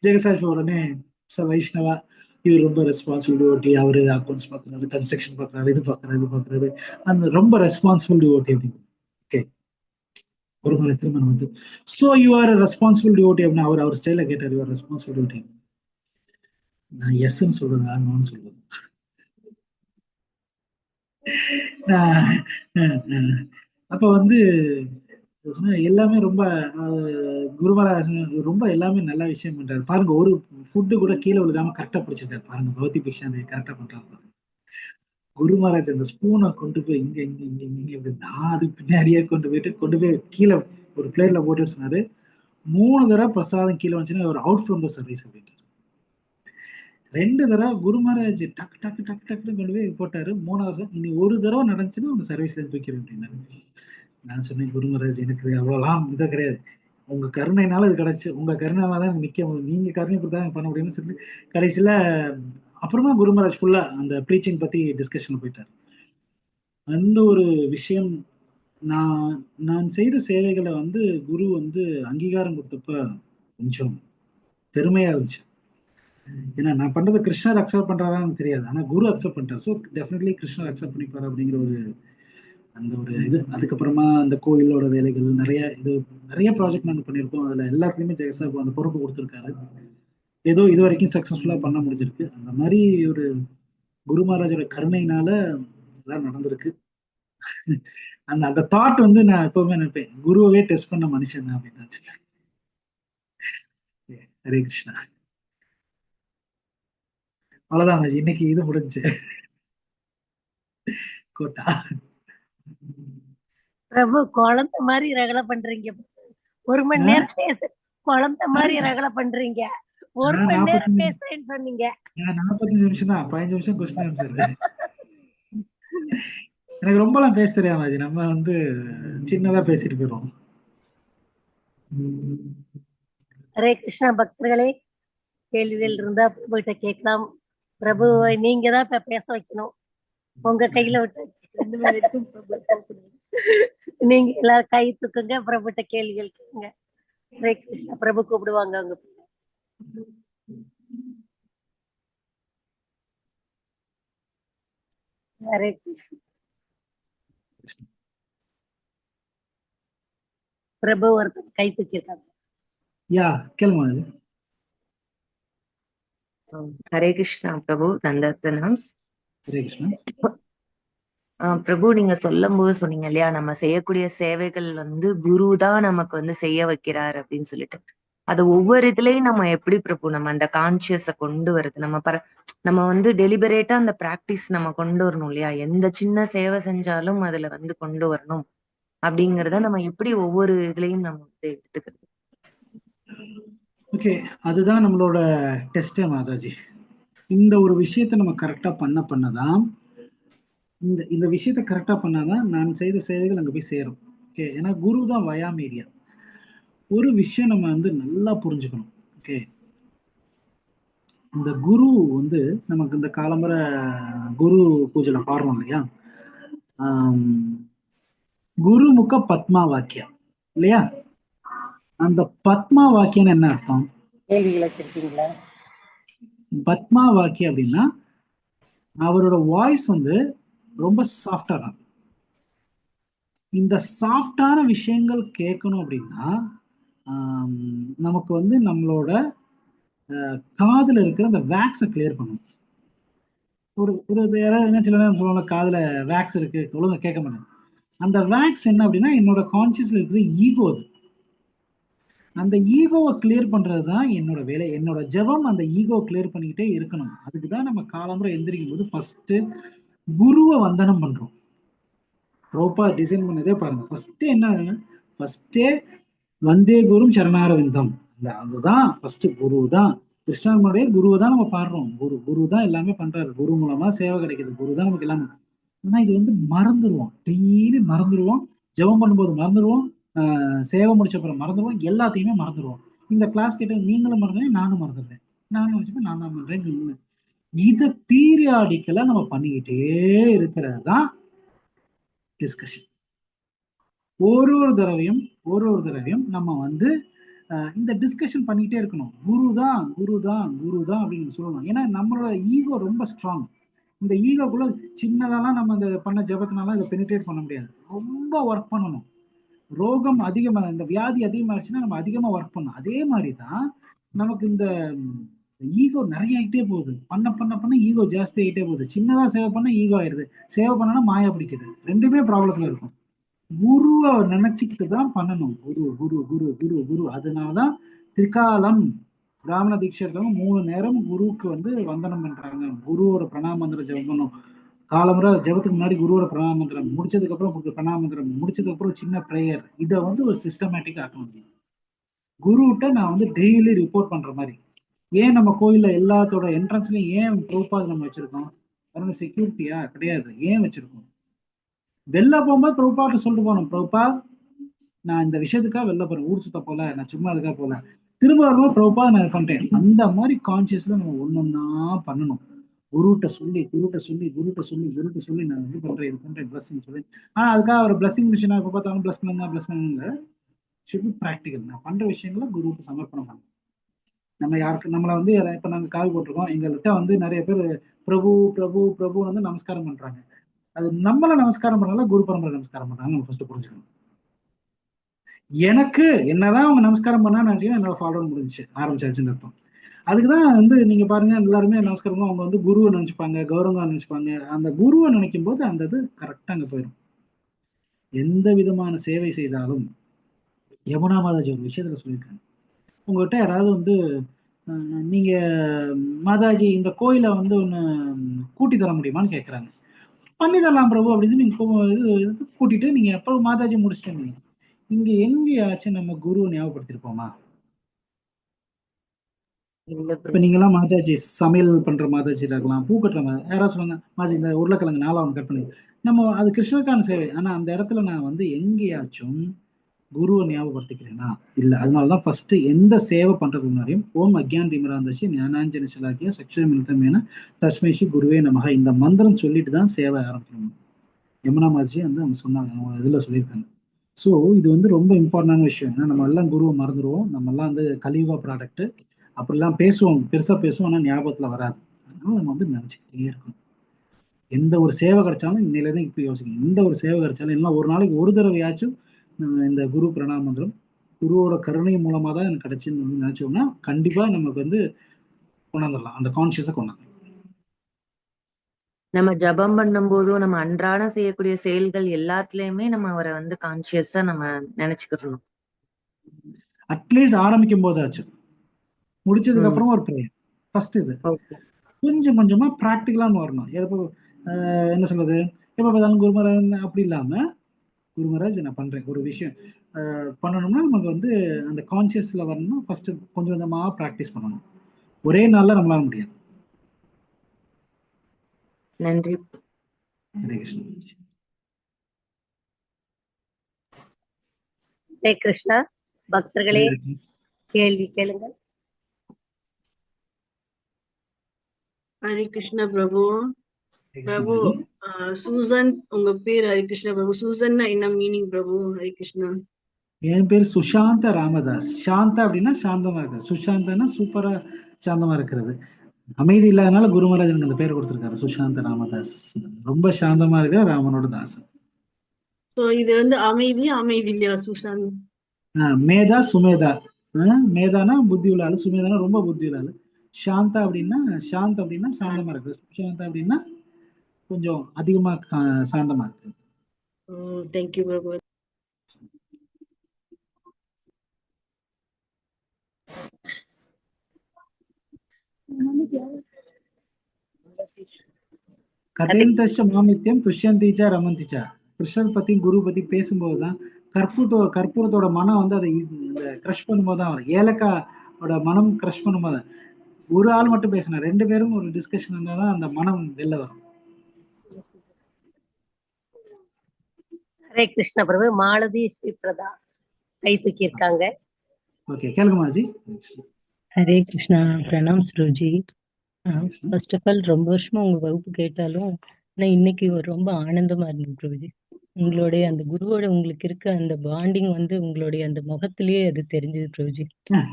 ஜெகசாட்சி உடனே வைஷ்ணவா, இவர் ரொம்ப ரெஸ்பான்சிபிள் டிவோட்டி, அவரு அக்கௌண்ட்ஸ் பாக்குறாரு, கன்ஸ்ட்ரக்ஷன் பாக்குறாரு, இது பாக்குறாரு, இது பாக்குறாரு, அந்த ரொம்ப ரெஸ்பான்சிபிள் டிவோட்டி அப்படின்னு. ஓகே, ஒரு முறை திருமணம் வந்து so you are responsible devotee அப்படின்னு அவர் ஸ்டைல கேட்டார். You are responsible devotee. நான் எஸ்ன்னு சொல்றதா நோன்னு சொல்றது? அப்ப வந்து எல்லாமே ரொம்ப குருமராஜ் ரொம்ப எல்லாமே நல்ல விஷயம் பண்றாரு பாருங்க. ஒரு ஃபுட்டு கூட கீழே விழுகாம கரெக்டா பிடிச்சிருக்காரு பாருங்க. பௌத்தி பிக்ஷா கரெக்டா பண்றாரு. குரு மகாராஜ் அந்த ஸ்பூனை கொண்டு போய் இங்க இங்க இங்க இங்க இங்க நான் அது பின்னாடியே கொண்டு போய் கீழே ஒரு பிளேட்ல போட்டு சொன்னாரு. 3 தடவை பிரசாதம் கீழே வந்துச்சுன்னா ஒரு அவுட் ஃப்ரம் த சர்வீஸ் அப்படின்ட்டு. 2 தடவை குரு மகாராஜ் டக்கு டக்கு டக்கு டக்குன்னு கொண்டு போய் போட்டாரு. 3வது இனி ஒரு தடவை நடந்துச்சுன்னா அவங்க சர்வீஸ்ல தூக்கிறேன் அப்படின்னாரு. நான் சொன்னேன், குரு மகாராஜ் எனக்கு அவ்வளவுலாம் இதை கிடையாது, உங்க கருணைனால இது கிடைச்சு, உங்க கருணைனால தான் நிக்க, நீங்க கருணை கொடுத்தா பண்ண முடியும்னு சொல்லி கடைசியில அப்புறமா குரு மகாராஜ் ஃபுல்லா அந்த ப்ரீச்சிங் பத்தி டிஸ்கஷன் போயிட்டாரு. அந்த ஒரு விஷயம், நான் செய்த சேவைகளை வந்து குரு வந்து அங்கீகாரம் கொடுத்தப்ப கொஞ்சம் பெருமையா இருந்துச்சு. ஏன்னா நான் பண்றதை கிருஷ்ணர் அக்செப்ட் பண்றாரான்னு தெரியாது, ஆனா குரு அக்செப்ட் பண்ணிட்டார். ஸோ டெஃபினெட்லி கிருஷ்ணர் அக்செப்ட் பண்ணிப்பாரு அப்படிங்கிற ஒரு அந்த ஒரு இது. அதுக்கப்புறமா அந்த கோயிலோட வேலைகள் நிறைய ப்ராஜெக்ட் நாங்கள் பண்ணியிருக்கோம். அதுல எல்லாத்துலயுமே ஜெகசாப் அந்த பொறுப்பு கொடுத்துருக்காரு. ஏதோ இது வரைக்கும் சக்சஸ்ஃபுல்லா பண்ண முடிஞ்சிருக்கு. அந்த மாதிரி ஒரு குரு மகாராஜோட கருணையினால எல்லாம் நடந்திருக்கு. அந்த தாட் வந்து நான் எப்பவுமே நினைப்பேன், குருவே டெஸ்ட் பண்ண மனுஷன் அப்படின்னு நினைச்சுக்கேன். ஹரே கிருஷ்ணா. அவ்வளவுதான் இன்னைக்கு இது முடிஞ்சு கோட்டா. பிரபு குழந்தை மாதிரி ரகலை பண்றீங்க. 1 மணி நேரம் பேச குழந்தை மாதிரி ரகலை பண்றீங்க. 1 மணி நேரம் பேசுறேன்னு சொன்னீங்க. 45 நிமிஷம் தான், 15 நிமிஷம் கொஸ்டின் ஆன்சர். எனக்கு ரொம்ப எல்லாம் பேச தெரியாம, நம்ம வந்து சின்னதா பேசிட்டு போயிடும். ஹரே கிருஷ்ணா. பக்தர்களே, கேள்விகள் இருந்தா பிரபுகிட்ட கேட்கலாம். பிரபு நீங்க தான் இப்ப பேச வைக்கணும், உங்க கையில விட்டு. நீங்க எல்லாரும் கை தூக்குங்க, பிரபுகிட்ட கேள்விகள் கேளுங்க. ஹரே கிருஷ்ணா. பிரபு கூப்பிடுவாங்க அவங்க. ஹரே கிருஷ்ணா. பிரபு ஒருத்தர் கை தூக்கியிருக்காங்க. யா கேளுங்க. ஹரே கிருஷ்ணா பிரபு. நந்தர்த்தனம்ஸ். ஹரே கிருஷ்ணா. பிரபு, நீங்க சொல்லும் போது சொன்னீங்க இல்லையா, நம்ம செய்யக்கூடிய சேவைகள் வந்து குரு தான் நமக்கு வந்து செய்ய வைக்கிறார் அப்படின்னு சொல்லிட்டு, அது ஒவ்வொரு இதுலயும் நம்ம எப்படி பிரபு நம்ம அந்த கான்சியஸ கொண்டு வருது? நம்ம வந்து டெலிபரேட்டா அந்த பிராக்டிஸ் நம்ம கொண்டு வரணும் இல்லையா? எந்த சின்ன சேவை செஞ்சாலும் அதுல வந்து கொண்டு வரணும் அப்படிங்கறத நம்ம எப்படி ஒவ்வொரு இதுலயும் நம்ம வந்து எடுத்துக்கிறது? ஓகே, அதுதான் நம்மளோட டெஸ்ட் மாதாஜி. இந்த ஒரு விஷயத்த நம்ம கரெக்டா பண்ணதான், இந்த விஷயத்த கரெக்டா பண்ணாதான் நான் செய்த சேவைகள் அங்க போய் சேரும். ஓகே, ஏன்னா குரு தான் வயா மீடியா. ஒரு விஷயம் நம்ம வந்து நல்லா புரிஞ்சுக்கணும். ஓகே, இந்த குரு வந்து நமக்கு இந்த காலம்பர குரு பூஜைல பாடுறோம் இல்லையா, குருமுக பத்மா வாக்கியம் இல்லையா? அந்த பத்மா வாக்கியம் என்ன அர்த்தம்? கேள்விகள் வச்சிருக்கீங்களா? பத்மா வாக்கியம் அப்படின்னா அவரோட வாய்ஸ் வந்து ரொம்ப சாஃப்டா இருக்கும். இந்த சாஃப்டான விஷயங்கள் கேட்கணும் அப்படின்னா நமக்கு வந்து நம்மளோட காதுல இருக்கிற அந்த வேக்ஸை கிளியர் பண்ணணும். ஒரு யாராவது என்ன சில நேரம் சொல்லுவாங்க, காதுல வேக்ஸ் இருக்கு ஒழுங்கா கேட்க மாட்டேன். அந்த வேக்ஸ் என்ன அப்படின்னா என்னோட கான்சியஸ்ல இருக்கிற ஈகோ. அது அந்த ஈகோவை கிளியர் பண்றது தான் என்னோட வேலை. என்னோட ஜெபம் அந்த ஈகோ கிளியர் பண்ணிக்கிட்டே இருக்கணும். அதுக்கு தான் நம்ம காலம்புரை எந்திரிக்கும் போது ஃபர்ஸ்ட் குருவை வந்தனம் பண்றோம். ப்ரோப்பா டிசைன் பண்ணதே பாருங்க. ஃபர்ஸ்ட் என்ன, ஃபர்ஸ்டே வந்தே குரும் சரணாரவிந்தம். அதுதான் ஃபர்ஸ்ட். குரு தான் கிருஷ்ணனுடைய குருவை தான் நம்ம பாடுறோம். குரு தான் எல்லாமே பண்றாரு. குரு மூலமா சேவை கிடைக்குது. குரு தான் நமக்கு எல்லாமே. ஆனா இது வந்து மறந்துடுவோம், டெய்லி மறந்துடுவோம். ஜெபம் பண்ணும்போது மறந்துடுவோம், சேவை முடிச்ச அப்புறம் மறந்துடுவோம், எல்லாத்தையுமே மறந்துடுவோம். இந்த கிளாஸ் கேட்ட நீங்களும் மறந்துடுவேன், நானும் மறந்துடுவேன். நானும் நினைச்சுப்பேன் நான் தான் பண்றேன். இதை பீரியாடிக்கலா நம்ம பண்ணிக்கிட்டே இருக்கிறது தான் டிஸ்கஷன். ஒரு தடவையும் நம்ம வந்து இந்த டிஸ்கஷன் பண்ணிக்கிட்டே இருக்கணும். குரு தான் அப்படின்னு சொல்லணும். ஏன்னா நம்மளோட ஈகோ ரொம்ப ஸ்ட்ராங். இந்த ஈகோக்குள்ள சின்னதெல்லாம் நம்ம இந்த பண்ண ஜபத்தினால இதை பெனிட்ரேட் பண்ண முடியாது. ரொம்ப ஒர்க் பண்ணணும். ரோகம் அதிகமாக, இந்த வியாதி அதிகமாகிடுச்சுன்னா நம்ம அதிகமா ஒர்க் பண்ணணும். அதே மாதிரிதான் நமக்கு இந்த ஈகோ நிறைய ஆகிட்டே போகுது. பண்ண ஈகோ ஜாஸ்தி ஆகிட்டே போகுது. சின்னதா சேவை பண்ண ஈகோ ஆயிடுது, சேவை பண்ணனா மாயா பிடிக்குது. ரெண்டுமே ப்ராப்ளத்துல இருக்கும். குருவை நினைச்சுக்கிட்டு தான் பண்ணணும். குரு குரு குரு குரு குரு. அதனாலதான் திரிகாலம் பிராமண தீட்சை எடுத்தவங்க 3 நேரம் குருவுக்கு வந்து வந்தனம் பண்றாங்க. குருவோட பிரணாம மந்திரம் ஜெபம் பண்ணும். காலமுறை ஜெபத்துக்கு முன்னாடி குருவோட பிரணாம மந்திரம், முடிச்சதுக்கு அப்புறம் பிரணாம மந்திரம், முடிச்சதுக்கு அப்புறம் சின்ன பிரேயர். இதை வந்து ஒரு சிஸ்டமேட்டிக் ஆக்கணும். குருகிட்ட நான் வந்து டெய்லி ரிப்போர்ட் பண்ற மாதிரி. ஏன் நம்ம கோயில்ல எல்லாத்தோட என்ட்ரன்ஸ்லயும் ஏன் ப்ரோபாஸ் நம்ம வச்சிருக்கோம்? செக்யூரிட்டியா கிடையாது. ஏன் வச்சிருக்கோம்? வெளில போகும்போது ப்ரோபாட்ட சொல்லிட்டு போகணும், ப்ரோபா நான் இந்த விஷயத்துக்காக வெளில போறேன், ஊர் சுத்த போல, நான் சும்மா அதுக்காக போல. திரும்ப வரும்போது ப்ரோபா நான் பண்றேன். அந்த மாதிரி கான்சியஸ்ல நம்ம ஒன்னொன்னா பண்ணணும். குருட்ட சொல்லி நான் இது பண்றேன் பிளஸிங் சொல்லி. அதுக்காக ஒரு பிளஸிங் மிஷினா இப்ப பார்த்தாலும் பிளஸ் பண்ணுங்க ஷுட் பி பிராக்டிகல். நான் பண்ற விஷயங்களை குருவுக்கு சமர்ப்பணம் பண்ணணும். நம்ம யாருக்கு நம்மளை வந்து இப்ப நாங்க காவி போட்டிருக்கோம், எங்கள்கிட்ட வந்து நிறைய பேர் பிரபு பிரபு பிரபு வந்து நமஸ்காரம் பண்றாங்க. அது நம்மள நமஸ்காரம் பண்ணால குரு பரம்பரை நமஸ்காரம் பண்றாங்க. நம்ம ஃபர்ஸ்ட் புரிஞ்சுக்கணும். எனக்கு என்னதான் அவங்க நமஸ்காரம் பண்ணா நினைச்சீங்கன்னா என்னோட ஃபாலோவர் முடிஞ்சு ஆரம்பிச்சாச்சுன்னு அர்த்தம். அதுக்குதான் வந்து நீங்க பாருங்க, எல்லாருமே நமஸ்காரம் அவங்க வந்து குருவை நினைச்சுப்பாங்க, கௌரவம் நினைச்சுப்பாங்க. அந்த குருவை நினைக்கும் போது அந்த இது கரெக்டா அங்க போயிடும். எந்த விதமான சேவை செய்தாலும் யமுனா மாதாஜி ஒரு விஷயத்துல சொல்லியிருக்காங்க. உங்ககிட்ட யாராவது வந்து நீங்க மாதாஜி இந்த கோயிலை வந்து ஒண்ணு கூட்டி தர முடியுமான்னு கேட்கறாங்க. பண்ணி தரலாம் பிரபு அப்படின்னு நீங்க கூட்டிட்டு நீங்க எப்ப மாதாஜி முடிச்சுட்டு இங்க எங்கேயாச்சும் நம்ம குருவை ஞாபகப்படுத்திருப்போமா? இப்ப நீங்க எல்லாம் மாதாஜி சமையல் பண்ற மாதாஜி இருக்கலாம், பூ கட்டுற மாதிரி யாராவது சொல்லுங்க, மாஜி இந்த உருளைக்கிழங்கு 4 கட் பண்ணி நம்ம அது கிருஷ்ணருக்கான சேவை. ஆனா அந்த இடத்துல நான் வந்து எங்கேயாச்சும் குருவை ஞாபகப்படுத்திக்கிறேன்னா இல்ல. அதனாலதான் ஃபர்ஸ்ட் எந்த சேவை பண்றதுக்கு முன்னாடியும் ஓம் அக்யான் திமிராந்தசி ஞானாஞ்சன சலாக்கிய சக்ஷமித்தமேன தஸ்மைஷி குருவே நமக இந்த மந்திரம் சொல்லிட்டு தான் சேவை ஆரம்பிக்கணும். யமுனா மாதாஜி வந்து அவங்க சொன்னாங்க, அவங்க இதுல சொல்லியிருக்காங்க. ஸோ இது வந்து ரொம்ப இம்பார்ட்டன்டான விஷயம். ஏன்னா நம்ம எல்லாம் குருவை மறந்துடுவோம். நம்ம எல்லாம் வந்து கலியுக ப்ராடக்ட். அப்படிலாம் பேசுவோம், பெருசா பேசுவோம், ஆனா ஞாபகத்துல வராது. அதனால நம்ம வந்து நினைச்சுக்கிட்டே இருக்கணும். எந்த ஒரு சேவை கிடைச்சாலும் இன்னையில இருந்து இப்படி யோசிக்கணும். எந்த ஒரு சேவை கிடைச்சாலும் எல்லாம் ஒரு நாளைக்கு ஒரு தடவையாச்சும் இந்த குரு பிரணாம மந்திரம் குருவோட கருணை மூலமா தான் எனக்கு கிடைச்சுன்னு நினைச்சோம்னா கண்டிப்பா நமக்கு வந்து கொண்டாந்துடலாம், அந்த கான்சியஸை கொண்டாந்து. நம்ம ஜபம் பண்ணும் போதும் நம்ம அன்றாட செய்யக்கூடிய செயல்கள் எல்லாத்துலயுமே நம்ம அவரை வந்து கான்சியஸா நம்ம நினைச்சுக்கிடணும். அட்லீஸ்ட் ஆரம்பிக்கும் போதாச்சு, முடிச்சதுக்கு அப்புறம் ஒரு ப்ரேயர். ஃபர்ஸ்ட் இது கொஞ்சம் கொஞ்சமா பிராக்டிகலான்னு வரணும். என்ன சொல்றது, எப்ப பார்த்தாலும் குருமராஜ் அப்படி இல்லாம குருமராஜ் நான் பண்றேன் ஒரு விஷயம் பண்ணணும்னா நமக்கு வந்து அந்த கான்சியஸ்ல வரணும்னா ஃபர்ஸ்ட் கொஞ்சம் கொஞ்சமா பிராக்டிஸ் பண்ணணும். ஒரே நாள்ல நம்மளால முடியாது. நன்றி. ஹரே கிருஷ்ணா. ஹரே கிருஷ்ணா. பக்தர்களே கேள்வி கேளுங்கள். ஹரே கிருஷ்ணா பிரபு. பிரபு சூசன் உங்க பேர் ஹரே கிருஷ்ணா பிரபு. சூசன்னா என்ன மீனிங் பிரபு? ஹரே கிருஷ்ணா. என் பேர் சுஷாந்த ராமதாஸ். சாந்தா அப்படின்னா சாந்தமா இருக்கிறது, சுஷாந்தனா சூப்பரா சாந்தமா இருக்கிறது. அமைதி இல்லாதனால குருமராஜ் எனக்கு அந்த பேர் கொடுத்திருக்காரு, சுஷாந்த ராமதாஸ். ரொம்ப சாந்தமா இருக்கிற ராமனோட தாசன். சோ இது வந்து அமைதியா அமைதி இல்லையா சுசாந்த்? மேதா சுமேதா. மேதானா புத்தி உள்ள ஆளு, சுமேதானா ரொம்ப புத்தி உள்ள ஆளு. சாந்தா அப்படின்னா சாந்தமா இருக்கு. சுசாந்தா அப்படின்னா கொஞ்சம் அதிகமா சாந்தமா இருக்கு. ஓ தேங்க்யூ பிரபு. கதேந்தஷ மாமித்யம் துஷ்யந்தீச்சா ரமந்திச்சா. கிருஷ்ணர் பத்தி குரு பத்தி பேசும்போதுதான் கற்பூரத்தோட மனம் வந்து அதை இந்த கிரஷ் பண்ணும்போது தான் வரும். ஏலக்காயோட மனம் கிரஷ் பண்ணும்போது ஒரு ஆள் மட்டும் பேசினா, 2 பேரும் ஒரு டிஸ்கஷன் இருந்தாதான் அந்த மனம் வெளில வரும். ஹரே கிருஷ்ண பிரபு. மாலதி ஸ்ரீபிரதா கை தூக்கி இருக்காங்க. ஓகே, கேளுங்க மாஜி. ஹரே கிருஷ்ணா. பிரணாம் சுருஜி. ஃபர்ஸ்ட் ஆஃப் ஆல் ரொம்ப வருஷமா உங்க வகுப்பு கேட்டாலும் ஆனா இன்னைக்கு ரொம்ப ஆனந்தமா இருந்தது பிரபுஜி. உங்களுடைய அந்த குருவோட உங்களுக்கு இருக்க அந்த பாண்டிங் வந்து உங்களுடைய அந்த முகத்திலேயே அது தெரிஞ்சது பிரபுஜி.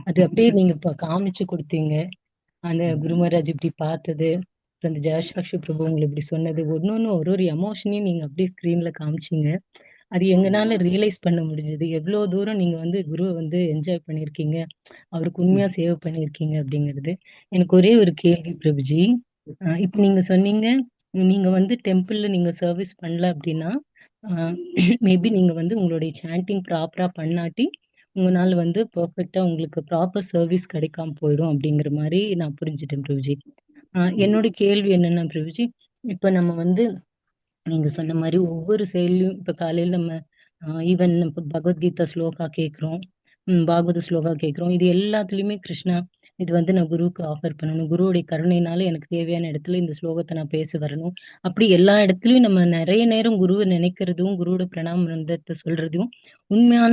அது அப்படியே நீங்க இப்ப காமிச்சு கொடுத்தீங்க. அந்த குரு மகாராஜ் இப்படி பார்த்தது, அப்புறம் அந்த ஜெயசாக்ஷி பிரபு உங்களை இப்படி சொன்னது, ஒன்னொன்னு ஒரு எமோஷனையும் நீங்க அப்படியே ஸ்கிரீன்ல காமிச்சீங்க. அது எங்கனால ரியலைஸ் பண்ண முடிஞ்சது எவ்வளவு தூரம் நீங்க வந்து குருவை வந்து என்ஜாய் பண்ணியிருக்கீங்க, அவருக்கு உண்மையா சேவ் பண்ணியிருக்கீங்க அப்படிங்கிறது. எனக்கு ஒரே ஒரு கேள்வி பிரபுஜி. இப்ப நீங்க சொன்னீங்க நீங்க வந்து டெம்பிள்ல நீங்க சர்வீஸ் பண்ணல அப்படின்னா மேபி நீங்க வந்து உங்களுடைய சாண்டிங் ப்ராப்பரா பண்ணாட்டி உங்களால வந்து பெர்ஃபெக்டா உங்களுக்கு ப்ராப்பர் சர்வீஸ் கிடைக்காம போயிடும் அப்படிங்கிற மாதிரி நான் புரிஞ்சுட்டேன் பிரபுஜி. என்னோட கேள்வி என்னன்னா பிரபுஜி, இப்ப நம்ம வந்து நீங்க சொன்ன மாதிரி ஒவ்வொரு செயலையும் இப்ப காலையில நம்ம ஈவன் இப்ப பகவத்கீதா ஸ்லோகா கேட்கிறோம், பாகவத ஸ்லோகா கேட்கிறோம். இது எல்லாத்துலயுமே கிருஷ்ணா இது வந்து நான் குருவுக்கு ஆஃபர் பண்ணணும், குருவுடைய கருணையினால எனக்கு தேவையான இடத்துல இந்த ஸ்லோகத்தை நான் பேச வரணும். அப்படி எல்லா இடத்துலயும் நம்ம நிறைய நேரம் குருவை நினைக்கிறதும் குருவோட பிரணாம மந்திரத்தை சொல்றதும் உண்மையான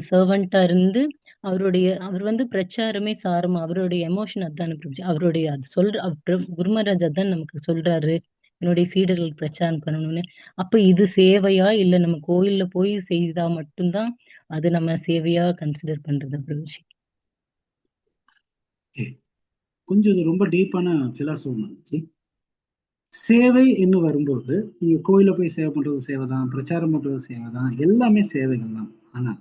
சர்வெண்டா இருந்து அவர் வந்து பிரச்சாரமே சாரம், அவருடைய எமோஷன் அதான் அவருடைய அது குருமராஜ் அதான் நமக்கு சொல்றாரு என்னுடைய சீடர்கள் பிரச்சாரம் பண்ணணும்னு. அப்ப இது சேவையா இல்ல நம்ம கோயில்ல போய் செய்தா மட்டும்தான் அது நம்ம சேவையா கன்சிடர் பண்றது பிரபுஜி? கொஞ்சம் இது ரொம்ப டீப்பான பிலாசபி. சேவை என்று வரும்போது நீங்க கோயில போய் சேவை பண்றது சேவை தான், பிரச்சாரம் பண்றது சேவை தான், எல்லாமே சேவைகள் தான். ஆனா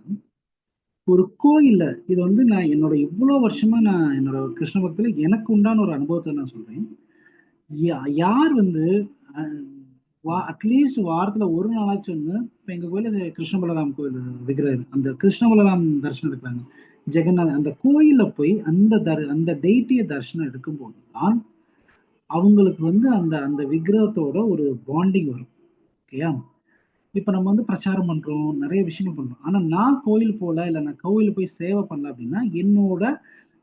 ஒரு கோயில்ல இது வந்து நான் என்னோட இவ்வளவு வருஷமா நான் என்னோட கிருஷ்ண பக்தியில எனக்கு உண்டான ஒரு அனுபவத்தை நான் சொல்றேன். யார் வந்து அட்லீஸ்ட் வாரத்துல ஒரு நாளாச்சும் வந்து இப்ப எங்க கோயில கிருஷ்ண பலராம் கோயில் விக்கிரகம், அந்த கிருஷ்ண பலராம் தரிசனம் எடுக்கிறாங்க ஜெகநாத். அந்த கோயில்ல போய் அந்த டெய்ட்டிய தரிசனம் எடுக்கும்போது தான் அவங்களுக்கு வந்து அந்த அந்த விக்கிரகத்தோட ஒரு பாண்டிங் வரும். ஓகேயா? இப்ப நம்ம வந்து பிரச்சாரம் பண்றோம், நிறைய விஷயங்கள் பண்றோம். ஆனா நான் கோயில் போல இல்ல நான் கோயில போய் சேவை பண்ணல அப்படின்னா என்னோட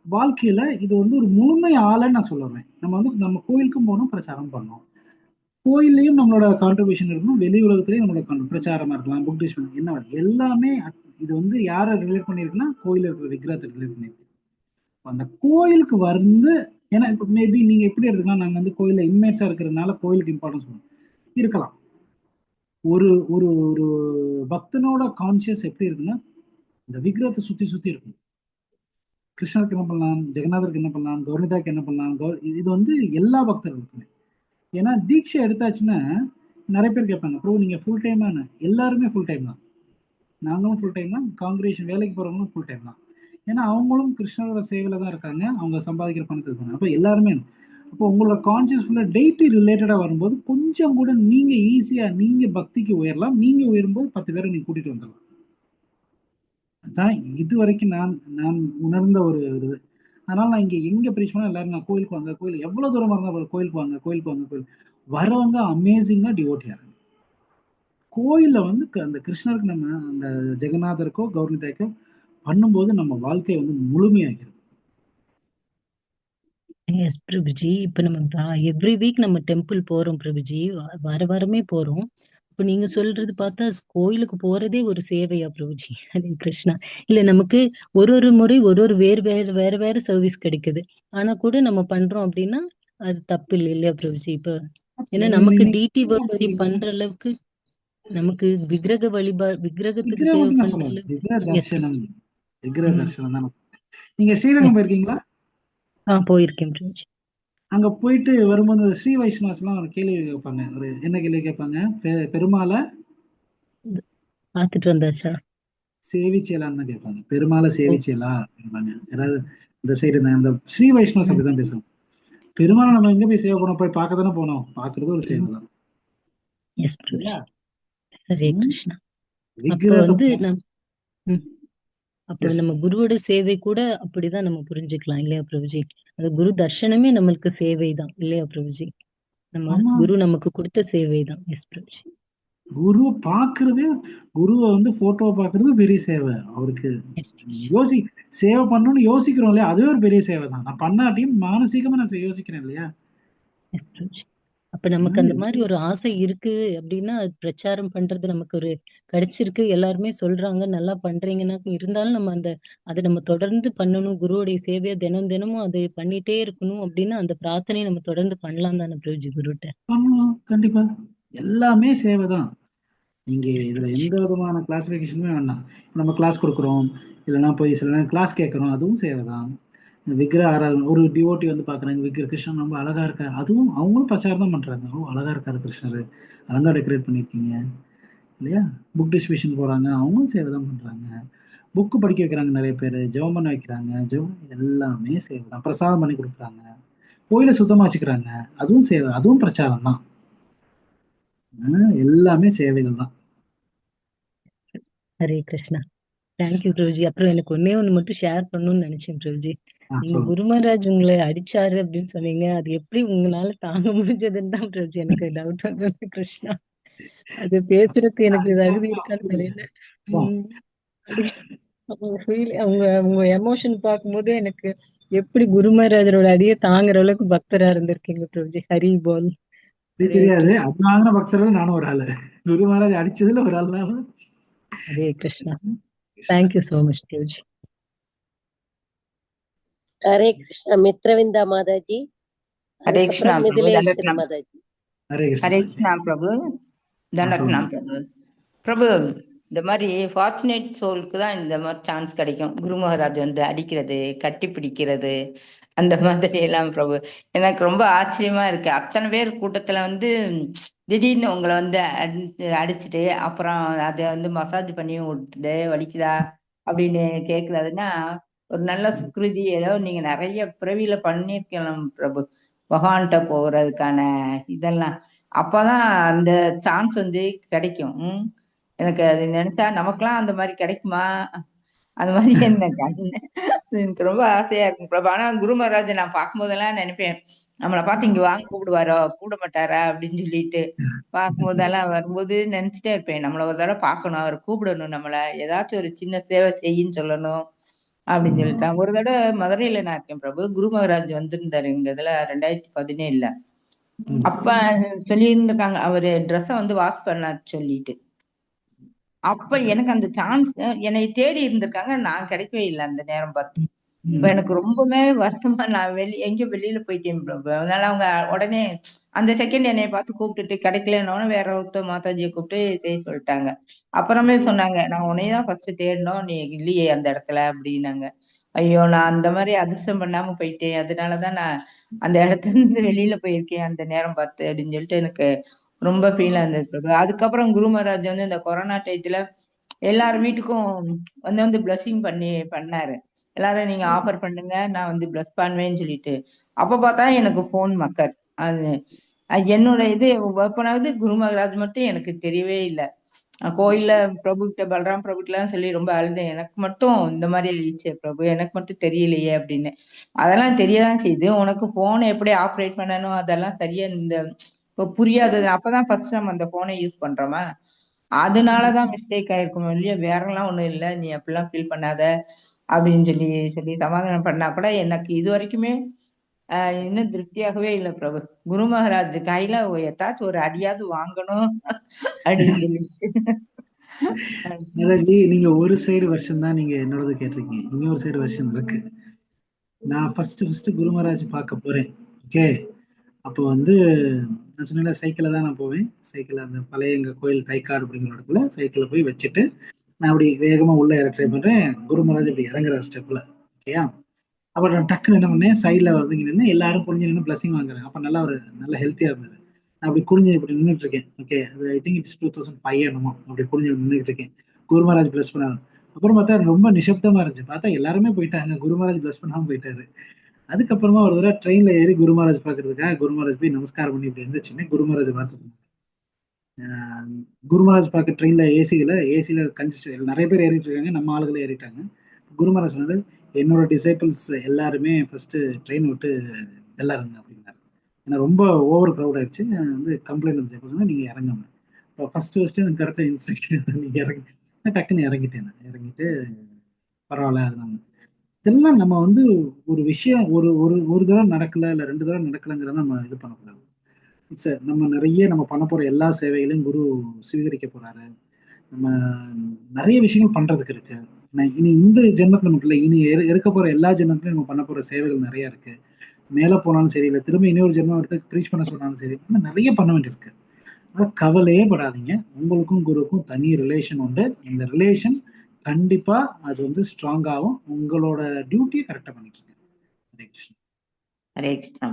வாழ்க்கையில இது வந்து ஒரு முழுமை ஆளன்னு நான் சொல்லுவேன். நம்ம வந்து நம்ம கோயிலுக்கும் போகணும், பிரச்சாரம் பண்ணணும். கோயில்லையும் நம்மளோட கான்ட்ரிபியூஷன் இருக்கணும், வெளி உலகத்திலையும் நம்மளோட பிரச்சாரமா இருக்கலாம், புக் டிஸ்ட் என்ன எல்லாமே. இது வந்து யாரை ரிலேட் பண்ணிருக்குன்னா கோயில் இருக்கிற விக்கிரகத்தை ரிலேட் பண்ணிருக்கு. அந்த கோயிலுக்கு வந்து ஏன்னா இப்ப மேபி நீங்க எப்படி எடுத்துக்கலாம், நாங்க வந்து கோயில இன்மேட்ஸா இருக்கிறதுனால கோயிலுக்கு இம்பார்ட்டன்ஸ் இருக்கலாம். ஒரு ஒரு ஒரு பக்தனோட கான்சியஸ் எப்படி இருக்குன்னா இந்த விக்கிரகத்தை சுத்தி சுத்தி இருக்கும். கிருஷ்ணருக்கு என்ன பண்ணலாம், ஜெகநாதருக்கு என்ன பண்ணலாம், கௌரதாக்கு என்ன பண்ணலாம், இது வந்து எல்லா பக்தர்களுக்குமே. ஏன்னா தீட்சை எடுத்தாச்சுன்னா நிறைய பேர் கேட்பாங்க, ப்ரோ நீங்க ஃபுல் டைமா? எல்லாருமே ஃபுல் டைம் தான், நாங்களும் ஃபுல் டைம் தான், காங்கிரேஷன் வேலைக்கு போறவங்களும் ஃபுல் டைம் தான். ஏன்னா அவங்களும் கிருஷ்ணரோட சேவையில தான் இருக்காங்க, அவங்க சம்பாதிக்கிற பணத்துக்கு இருக்காங்க. அப்போ எல்லாருமே அப்போ உங்களோட கான்சியஸ் ஃபுல்லா டெய்ட்டி ரிலேட்டடா வரும்போது கொஞ்சம் கூட நீங்க ஈஸியா நீங்க பக்திக்கு உயரலாம். நீங்க உயரும்போது 10 பேரை நீங்க கூட்டிட்டு வந்துடலாம். அதான் இது வரைக்கும் நான் நான் உணர்ந்த ஒரு இது. அதனால நான் இங்க எங்க பிரீச் பண்ணா எல்லாரும் நான் கோயிலுக்கு வாங்க, கோயில் எவ்வளவு தூரமா இருந்தா கோயிலுக்கு வாங்க, கோயிலுக்கு வாங்க, கோயில் வரவங்க அமேசிங்கா டிவோட்டியா இருக்காங்க. கோயில்ல வந்து அந்த கிருஷ்ணருக்கு நம்ம அந்த ஜெகநாதருக்கோ கௌரதாக்கோ பண்ணும்போது நம்ம வாழ்க்கையை வந்து முழுமையாகிறது. எஸ் பிரபுஜி. இப்ப நம்ம எவ்ரி வீக் நம்ம டெம்பிள் போறோம் பிரபுஜி, வாரமே போறோம். இப்ப நீங்க சொல்றது பார்த்தா கோயிலுக்கு போறதே ஒரு சேவையா பிரபுஜி? ஹரே கிருஷ்ணா. இல்ல நமக்கு ஒரு முறை ஒரு வேற சர்வீஸ் கிடைக்குது, ஆனா கூட நம்ம பண்றோம் அப்படின்னா அது தப்பு இல்லையா பிரபுஜி? இப்ப ஏன்னா நமக்கு டிடி வர்க்ஸ் பண்ற அளவுக்கு நமக்கு விக்கிரகத்துக்கு சேவை பண்ற அளவுக்கு. விக்கிரக தரிசனம் தான். நீங்க ஸ்ரீரங்கம் போயிருக்கீங்களா? போயிருக்கேன் பிரபுஜி. அங்க போயிட்டு வரும்போது ஸ்ரீ வைஷ்ணவாஸ் எல்லாம் ஒரு கேள்வி கேட்பாங்க. ஒரு என்ன கேள்வி கேட்பாங்க? பெருமாளை பார்த்துட்டு வந்தாச்சா? சேவிச்சேலான்னு தான் கேட்பாங்க. பெருமாளை சேவிச்சேலா அப்படிம்பாங்க. யாராவது இந்த சைடு இந்த ஸ்ரீ வைஷ்ணவஸ் அப்படிதான் பேசுவாங்க. பெருமாளை நம்ம எங்க போய் சேவை பண்ணோம்? போய் பார்க்க தானே போனோம். பார்க்கறது ஒரு சேவை தான் எஸ் இல்லையா? ஹரே ம்? கிருஷ்ணா. அப்போ விக்கிரகத்தை வந்து பார்த்து- அப்போ Yes. நம்ம குருவோட சேவை கூட அப்படிதான் நம்ம புரிஞ்சுக்கலாம் இல்லையா பிரபுஜி? அந்த குரு தர்ஷனமே நம்மளுக்கு சேவை தான் இல்லையா பிரபுஜி? நம்ம ஆமா, குரு நமக்கு கொடுத்த சேவை தான். எஸ் பிரபுஜி. குரு பாக்குறது, குருவை வந்து போட்டோவை பாக்குறது பெரிய சேவை அவருக்கு. எஸ் பிரபுஜி. சேவை பண்ணணும்னு யோசிக்கிறோம் இல்லையா, அதுவே ஒரு பெரிய சேவை தான். நான் பண்ணாட்டியும் மானசீகமா நான் யோசிக்கிறேன் இல்லையா. எஸ் பிரபுஜி. அப்ப நமக்கு அந்த மாதிரி ஒரு ஆசை இருக்கு அப்படின்னா அது பிரச்சாரம் பண்றது நமக்கு ஒரு கிடைச்சிருக்கு, எல்லாருமே சொல்றாங்க நல்லா பண்றீங்கன்னா இருந்தாலும் நம்ம அதை நம்ம தொடர்ந்து பண்ணணும், குருவுடைய சேவையை தினமும் அதை பண்ணிட்டே இருக்கணும் அப்படின்னா அந்த பிரார்த்தனையை நம்ம தொடர்ந்து பண்ணலாம் தானே பிரபுஜி குருட்ட? பண்ணலாம் கண்டிப்பா. எல்லாமே சேவை தான். நீங்க Yes, இதுல பிரபுஜி. எந்த விதமான கிளாசிபிகேஷனுமே வேண்டாம். இப்ப நம்ம கிளாஸ் கொடுக்குறோம், இல்லைன்னா போய் சில நேரம் கிளாஸ் கேட்கறோம், அதுவும் சேவை தான். விக்கிர ஆராதனை, ஒரு டிவோட்டி வந்து பாக்குறாங்க, விக்கிர கிருஷ்ணன் ரொம்ப அழகா இருக்கா, அதுவும் அவங்களும் பிரச்சாரம் தான் பண்றாங்க. ஓ அழகா இருக்காரு கிருஷ்ணர், அழகா டெக்கரேட் பண்ணிருக்கீங்க இல்லையா. புக் டிஸ்ட்ரிபியூஷன் போறாங்க, அவங்களும் சேவை தான் பண்றாங்க. புக்கு படிக்க வைக்கிறாங்க, நிறைய பேர் ஜெபம் பண்ண வைக்கிறாங்க, ஜெபம் எல்லாமே சேவை தான். பிரசாதம் பண்ணி கொடுக்குறாங்க, கோயிலை சுத்தமா வச்சுக்கிறாங்க, அதுவும் சேவை, அதுவும் பிரச்சாரம் தான். எல்லாமே சேவைகள் தான். ஹரே கிருஷ்ணா. தேங்க்யூ பிரபுஜி. அப்புறம் எனக்கு ஒண்ணு மட்டும் ஷேர் பண்ணணும்னு நினைச்சேன் பிரபுஜி. நீங்க சொல்லுங்க. குரு மகாராஜ் உங்களை அடிச்சாரு அப்படின்னு சொன்னீங்க, அது எப்படி உங்களால தாங்க முடிஞ்சதுன்னு தான் பிரபுஜி எனக்கு டவுட் வந்தது. கிருஷ்ணா, அது பேசுறதுக்கு எனக்கு தகுதி இருக்கான்னு தெரியல. அவங்க உங்க எமோஷன் பார்க்கும்போது எனக்கு எப்படி குரு மகாராஜரோட அடியை தாங்குற அளவுக்கு பக்தரா இருந்திருக்கீங்க பிரபுஜி. ஹரி போல். தெரியாது, அது வாங்கின பக்தர்கள் நானும் ஒரு ஆளு. குரு மகாராஜ் அடிச்சதுல ஒரு ஆள் நானும். Hare Krishna. Thank you so much Prabhuji. Hare Krishna. Mitravinda Mataji, Hare Krishna அதுக்கப்புறம் பிரபு. மிதிலேஸ்வரி தண்டரத்னம். மாதாஜி. ஹரே ஹரே கிருஷ்ணா. கிருஷ்ணா பிரபு. தண்டரத்னம் பிரபு. பிரபு, இந்த மாதிரி ஃபார்ச்சுனேட் சோலுக்கு தான் இந்த மாதிரி சான்ஸ் கிடைக்கும். குரு மகாராஜ் வந்து அடிக்கிறது, கட்டி பிடிக்கிறது, அந்த மாதிரி எல்லாம் பிரபு. எனக்கு ரொம்ப ஆச்சரியமா இருக்கு. அத்தனை பேர் கூட்டத்துல வந்து திடீர்னு உங்களை வந்து அடிச்சுட்டு அப்புறம் அதை வந்து மசாஜ் பண்ணி விட்டுட்டு வலிக்குதா அப்படின்னு கேக்குறதுன்னா ஒரு நல்ல சுக்ருதி. ஏதோ நீங்க நிறைய பிறவியில பண்ணிருக்கலாம் பிரபு, பகவான்கிட்ட போறதுக்கான இதெல்லாம். அப்பதான் அந்த சான்ஸ் வந்து கிடைக்கும். எனக்கு அது நினைச்சா நமக்கெல்லாம் அந்த மாதிரி கிடைக்குமா, அந்த மாதிரி எனக்கு ரொம்ப ஆசையா இருக்கும் பிரபு. ஆனா குரு மகாராஜை நான் பார்க்கும்போதெல்லாம் நினைப்பேன், நம்மளை பார்த்து இங்க வாங்க கூப்பிடுவாரோ, கூப்பிட மாட்டாரா அப்படின்னு சொல்லிட்டு பார்க்கும்போதெல்லாம் வரும்போது நினைச்சிட்டே இருப்பேன், நம்மள ஒரு தடவை பார்க்கணும், அவர் கூப்பிடணும், நம்மளை ஏதாச்சும் ஒரு சின்ன சேவை செய்யின்னு சொல்லணும் அப்படின்னு சொல்லிட்டான். ஒரு தடவை மதுரையில நான் இருக்கேன் பிரபு, குரு மகாராஜ் வந்திருந்தாரு எங்க இதுல 2017. அப்ப சொல்லியிருந்திருக்காங்க அவரு ட்ரெஸ்ஸை வந்து வாஷ் பண்ண சொல்லிட்டு. அப்ப எனக்கு அந்த சான்ஸ் என்னை தேடி இருந்திருக்காங்க, நான் கிடைக்கவே இல்லை அந்த நேரம் பார்த்து. இப்ப எனக்கு ரொம்பவே வருத்தமா, நான் எங்கேயும் வெளியில போயிட்டேன் பிரபு. அதனால அவங்க உடனே அந்த செகண்ட் என்னைய பார்த்து கூப்பிட்டுட்டு கிடைக்கலன்னு வேற ஒருத்தர் மாதாஜியை கூப்பிட்டு செய்ய சொல்லிட்டாங்க. அப்புறமே சொன்னாங்க, நான் உன்னையதான் ஃபர்ஸ்ட் தேடணும், நீ இல்லையே அந்த இடத்துல அப்படின்னாங்க. ஐயோ, நான் அந்த மாதிரி அதிர்ஷ்டம் பண்ணாம போயிட்டேன், அதனாலதான் நான் அந்த இடத்துல இருந்து வெளியில போயிருக்கேன் அந்த நேரம் பார்த்து அப்படின்னு சொல்லிட்டு எனக்கு ரொம்ப ஃபீலா இருந்தது பிரபு. அதுக்கப்புறம் குரு மகாராஜ் வந்து இந்த கொரோனா டயத்துல எல்லாரும் வீட்டுக்கும் வந்து பிளஸிங் பண்ணாரு. எல்லாரும் நீங்க ஆஃபர் பண்ணுங்க, நான் வந்து பிளஸ் பண்ணுவேன்னு சொல்லிட்டு. அப்ப பார்த்தா எனக்கு போன் மக்கர். அது என்னோட இது ஓப்பன் ஆகுது, குரு மகாராஜ் மட்டும் எனக்கு தெரியவே இல்லை. கோயில்ல பிரபு கிட்ட, பலராம் பிரபு கிட்ட சொல்லி ரொம்ப அழுதேன், எனக்கு மட்டும் இந்த மாதிரி ஆயிடுச்சு பிரபு, எனக்கு மட்டும் தெரியலையே அப்படின்னு. அதெல்லாம் தெரியதான் செய்யுது, உனக்கு போனை எப்படி ஆப்ரேட் பண்ணணும் அதெல்லாம் சரியா இந்த புரியாதது. அப்பதான் ஃபர்ஸ்ட் நம்ம அந்த போனை யூஸ் பண்றோமா, அதனாலதான் மிஸ்டேக் ஆயிருக்கணும் இல்லையா, வேற எல்லாம் ஒண்ணும் இல்லை, நீ அப்படிலாம் ஃபீல் பண்ணாத அப்படின்னு சொல்லி சமாதானம் பண்ணா கூட எனக்கு இது வரைக்குமே இன்னும் திருப்தியாகவே இல்லை பிரபு. குரு மகாராஜ் கையில ஏதாச்சும் ஒரு அடியாவது வாங்கணும் அப்படின்னு சொல்லிட்டு. நீங்க ஒரு சைடு வருஷம் தான் நீங்க என்னோடது கேட்டிருக்கீங்க, இன்னொரு சைடு வருஷம் இருக்கு. நான் ஃபர்ஸ்ட் குரு மகாராஜ் பார்க்க போறேன். ஓகே, அப்போ வந்து நான் சொன்ன சைக்கிள்ல தான் நான் போவேன். சைக்கிள் அந்த பழைய எங்க கோயில் தைக்காடு அப்படிங்கிற இடத்துல சைக்கிளை போய் வச்சுட்டு நான் அப்படி வேகமா உள்ள இற ட்ரை பண்றேன். குரு மகாராஜ் இப்படி இறங்குற ஸ்டெப்ல. ஓகேயா, அப்புறம் நான் டக்குன்னு என்ன பண்ணேன், சைட்ல வந்து நின்று எல்லாரும் புரிஞ்சு நின்று பிளஸிங் வாங்குறாங்க. அப்ப நல்லா ஒரு நல்ல ஹெல்த்தியா இருந்தது. அப்படி குனிஞ்சு இப்படி நின்றுட்டு இருக்கேன். ஓகே, அது ஐ திங்க் இட்ஸ் 2005 என்னமோ அப்படி குனிஞ்சு நின்றுட்டு இருக்கேன். குரு மகாராஜ் பிளஸ் பண்ணாரு. அப்புறம் பார்த்தா ரொம்ப நிசப்தமா இருந்துச்சு. பார்த்தா எல்லாருமே போயிட்டாங்க, குரு மகாராஜ் பிளஸ் பண்ணாம போயிட்டாரு. அதுக்கப்புறமா ஒரு தடவை ட்ரெயின்ல ஏறி குரு மகாராஜ் பாக்குறதுக்காக குரு மகாராஜ் போய் நமஸ்காரம் பண்ணி இப்படி இருந்துச்சுன்னு குரு மகாராஜ் வாட்ஸ்அப் பண்ணாங்க. குரு மகாராஜ் பார்க்க ட்ரெயின்ல ஏசியில கன்ஜஸ்ட் நிறைய பேர் ஏறிட்டு இருக்காங்க, நம்ம ஆளுகளே ஏறிட்டாங்க. குரு மகாராஜ் சொன்னாரு, என்னோட டிசைபிள்ஸ் எல்லாருமே ஃபர்ஸ்ட் ட்ரெயின் விட்டு எல்லாருங்க அப்படின்னாரு. ஏன்னா ரொம்ப ஓவர் க்ரௌட் ஆயிடுச்சு, வந்து கம்ப்ளைண்ட் வந்துச்சு, நீங்க இறங்குங்க. இப்போ ஃபர்ஸ்ட் எனக்கு கிடைத்த இன்ஸ்ட்ரக்ஷன் நீங்க இறங்கி, டக்குன்னு இறங்கிட்டேன். இறங்கிட்டு பரவாயில்ல, அது நம்ம இதெல்லாம் நம்ம வந்து ஒரு விஷயம் ஒரு ஒரு ஒரு தடவை நடக்கல இல்லை 2 தடவை நடக்கலைங்கிறத நம்ம இது பண்ணக்கூடாது. நம்ம நிறைய நம்ம பண்ண போற எல்லா சேவைகளையும் குரு சுவீகரிக்க போறாரு. நம்ம நிறைய விஷயங்கள் பண்றதுக்கு இருக்கு. இனி இந்த ஜென்மத்துல மட்டும் இல்லை, இனி இருக்க போற எல்லா ஜென்மத்திலையும் நம்ம பண்ண போற சேவைகள் நிறைய இருக்கு. மேல போனாலும் சரி, இல்லை திரும்ப இன்னொரு ஜென்மம் எடுத்து ப்ரீச் பண்ண சொன்னாலும் சரி, இன்னும் நிறைய பண்ண வேண்டியிருக்கு. ஆனால் கவலையே படாதீங்க, உங்களுக்கும் குருவுக்கும் தனி ரிலேஷன் உண்டு. இந்த ரிலேஷன் கண்டிப்பா அது வந்து ஸ்ட்ராங் ஆகும். உங்களோட டியூட்டியை கரெக்டா பண்ணிட்டு இருக்கேன். ஹரே கிருஷ்ணா. ஹரே கிருஷ்ணா.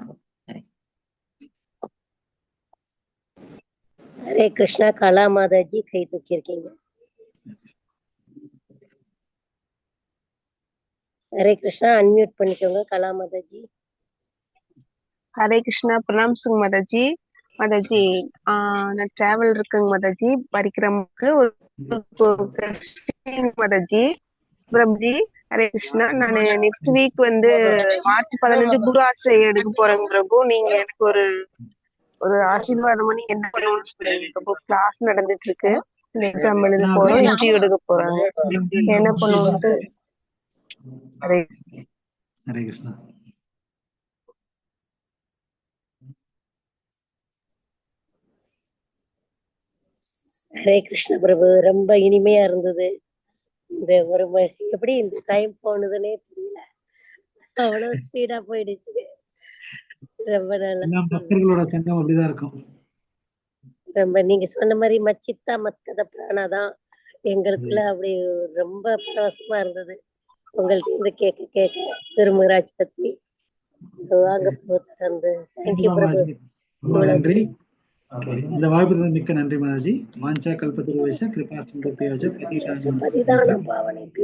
ஹரே கிருஷ்ணா. கலா மாதாஜி கை தூக்கி இருக்கீங்க. ஹரே கிருஷ்ணா. அன்மியூட் பண்ணிக்கோங்க கலா மாதாஜி. ஹரே கிருஷ்ணா. பிரணாம் சிங் மாதாஜி. மாதாஜி நான் டிராவல் இருக்குங்க மாதாஜி. பரிக்கிரமுக்கு ஒரு மாதாஜி. பிரபுஜி ஹரே கிருஷ்ணா. நான் நெக்ஸ்ட் வீக் வந்து மார்ச் 15 குரு ஆசிரியை எடுக்க போறேங்க பிரபு. நீங்க எனக்கு ஒரு ஆசீர்வாதம் பண்ணி என்ன பண்ணணும்னு சொல்லுங்க பிரபு. கிளாஸ் நடந்துட்டு இருக்கு, எக்ஸாம் எழுத போறோம், இன்டர்வியூ எடுக்க போறாங்க, என்ன பண்ணுவோம்ட்டு. ஹரே ஹரே கிருஷ்ணா. ஹரே கிருஷ்ண பிரபு. ரொம்ப இனிமையா இருந்தது. இந்த ஒரு எப்படி இந்த டைம் போனதுன்னே தெரியல, அவ்வளவு ஸ்பீடா போயிடுச்சு. ரொம்ப நல்லா பக்தர்களோட சங்கம் அப்படிதான் இருக்கும். ரொம்ப நீங்க சொன்ன மாதிரி மச்சித்தா மத்கத பிராணாதான் எங்களுக்குள்ள அப்படி ரொம்ப பரவசமா இருந்தது உங்கள்ட்ட இருந்து கேட்க திருமராஜ் பத்தி. வாங்க தொடர்ந்து. தேங்க்யூ பிரபு. நன்றி. இந்த வாய்ப்பு மிக்க நன்றி மாதாஜி. வாஞ்சா கல்பத்ருவேஷ கிருபா சிந்துப்யோஜ பதிதான பாவனைக்கு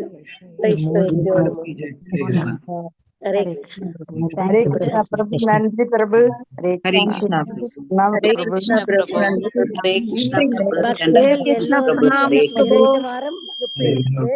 வைஷ்ணவிக்கோ நமோ. ஹரே கிருஷ்ணா. ஹரே கிருஷ்ணா பிரபு. நன்றி பிரபு. ஹரே கிருஷ்ணா. ஹரே கிருஷ்ணா பிரபு. ஹரே கிருஷ்ணா பிரபு. பக்தர்கள் எல்லோரும் 2 வாரம் வகுப்பு இருக்கு.